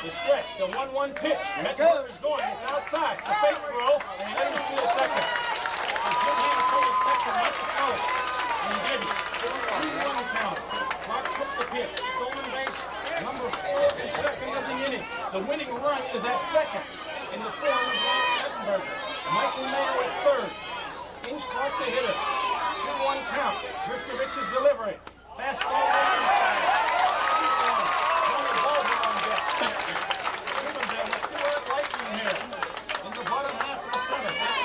The stretch, the 1-1 pitch. Mettenberger's going, it's outside. A fake throw, and he let him steal second. And Jim Hanna told his catcher not to throw it. And he did it. 2-1 count. Clark took the pitch. Stolen base, number 4 and second of the inning. The winning run is at second in the form of Mettenberger. Michael Mayo at third. Inch Clark the hitter. 2-1 count. Gryskovich's delivery. Fastball inside. Baldwin on deck. Steubenville with 2-out Lightning here in the bottom half of the 7th.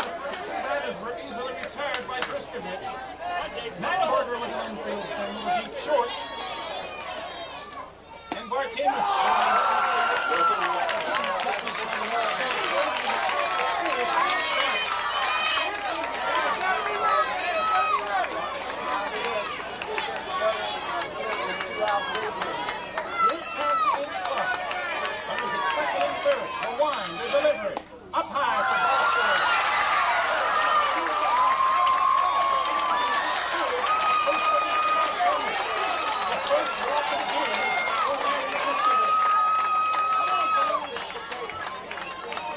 delivery. Up high for Baldwin. The first walk of the game for Gryskevich.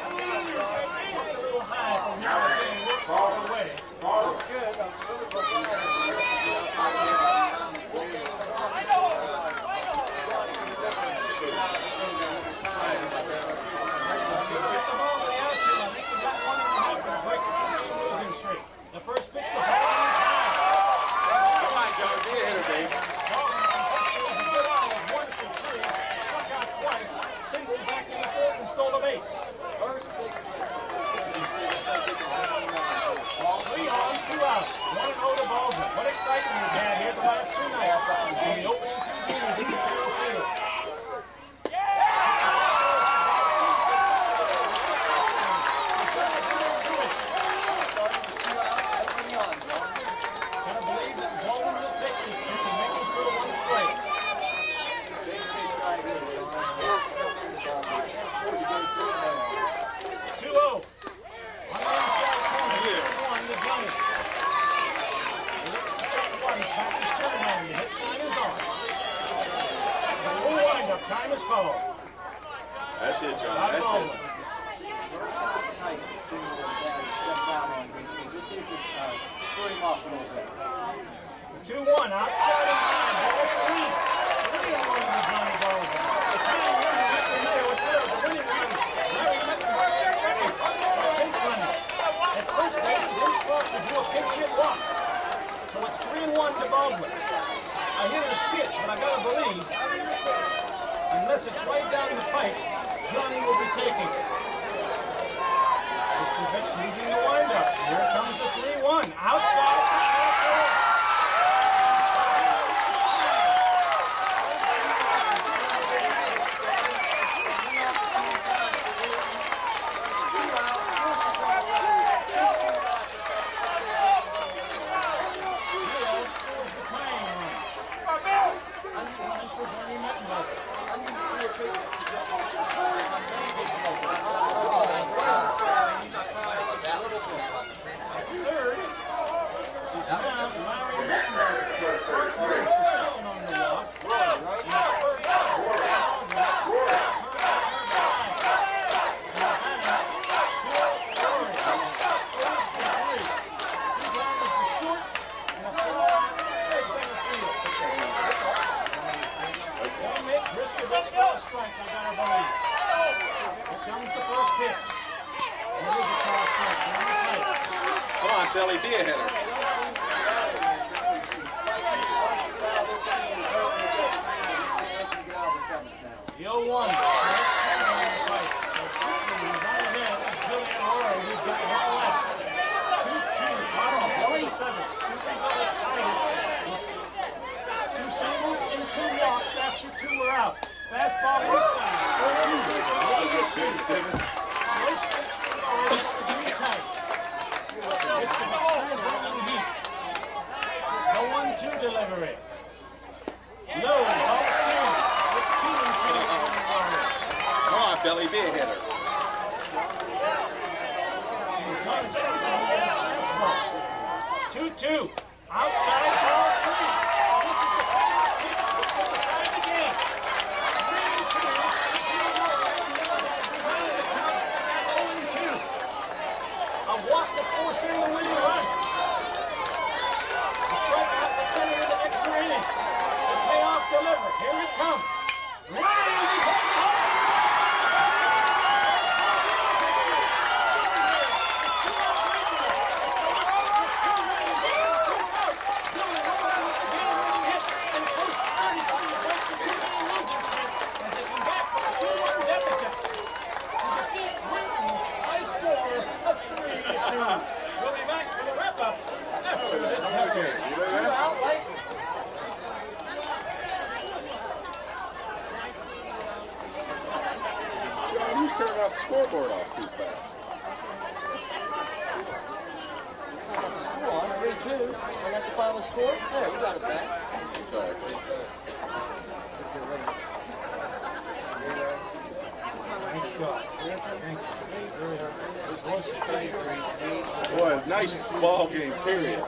A little high for Nixon. Worked all the way. That's good. The first pitch to Baldwin is high. Come on, John, be a hitter, baby. Baldwin was a good eye, was wonderful three, struck out twice, singled back in the third and stole a base. First big 3 on, 2 out. 1-0 to Baldwin. What excitement we've had here the last 2 nights in the opening 2 games at Vaccaro Field. Gonna believe that Baldwin will take this pitch and make him throw one straight. 2-0. On the inside corner, 1 to Johnny. He looks to check one, taps his turnaround, the hit sign is on. The full wind-up time is called. That's it, John. Todd That's Baldwin. it. 2-1, outside and high, ball 3. 3-1 to Johnny Baldwin. The time runner met the middle with the winning run. Larry met the mark there, ready. Pinch running. At first base, Vince Foster drew a pinch hit walk. So it's 3-1 to Baldwin. I hear his pitch, but I gotta believe, unless it's right down the pipe, Johnny will be taking it. Gryskevich using the windup. Here comes the 3-1. Outside. Billy, be a hitter. The 0-1. Billy and Rohrey, we've got one left. 2-2. Bottom of Billy 7. Two singles and 2 walks after 2 were out. Fastball inside. 4-2. First pitch for Rohrey is in tight. The 1-2 delivery. Low, ball 2. It's 2-2. Come on, Billy, be a hitter. He's gone season with his fastball. 2-2. Outside, ball 3. This is the final pitch to decide the game. 3-2. A walk to force in the winning run. The strikeout that's entered in the extra inning. The payoff delivered. Here it comes. We'll be back for the wrap-up after this history. John, who's turning off the scoreboard off too fast? The score on 3-2. And that's the final score. There, we got it back. It's all right. Nice shot. Boy, nice ball game, period.